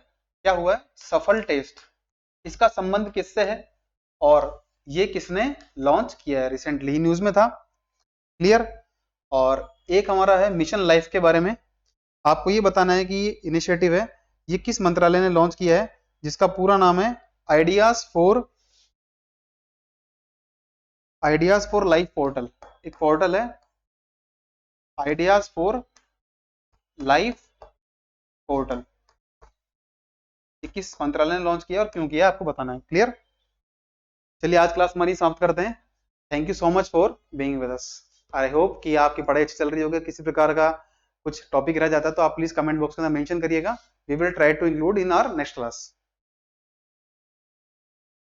क्या हुआ है, सफल टेस्ट, इसका संबंध किससे है और ये किसने लॉन्च किया है, रिसेंटली न्यूज में था। क्लियर, और एक हमारा है मिशन लाइफ के बारे में, आपको ये बताना है कि ये इनिशिएटिव है ये किस मंत्रालय ने लॉन्च किया है, जिसका पूरा नाम है आइडियाज फॉर लाइफ पोर्टल। एक पोर्टल है आइडियाज फॉर लाइफ पोर्टल, किस मंत्रालय ने लॉन्च किया और क्यों किया आपको बताना है। क्लियर, चलिए आज क्लास हमारी समाप्त करते हैं। Thank you so much for being with us. I hope कि आपकी पढ़ाई अच्छी चल रही होगी, किसी प्रकार का कुछ टॉपिक रह जाता है तो आप प्लीज कमेंट बॉक्स में मेंशन करिएगा, we will try to include in our next class.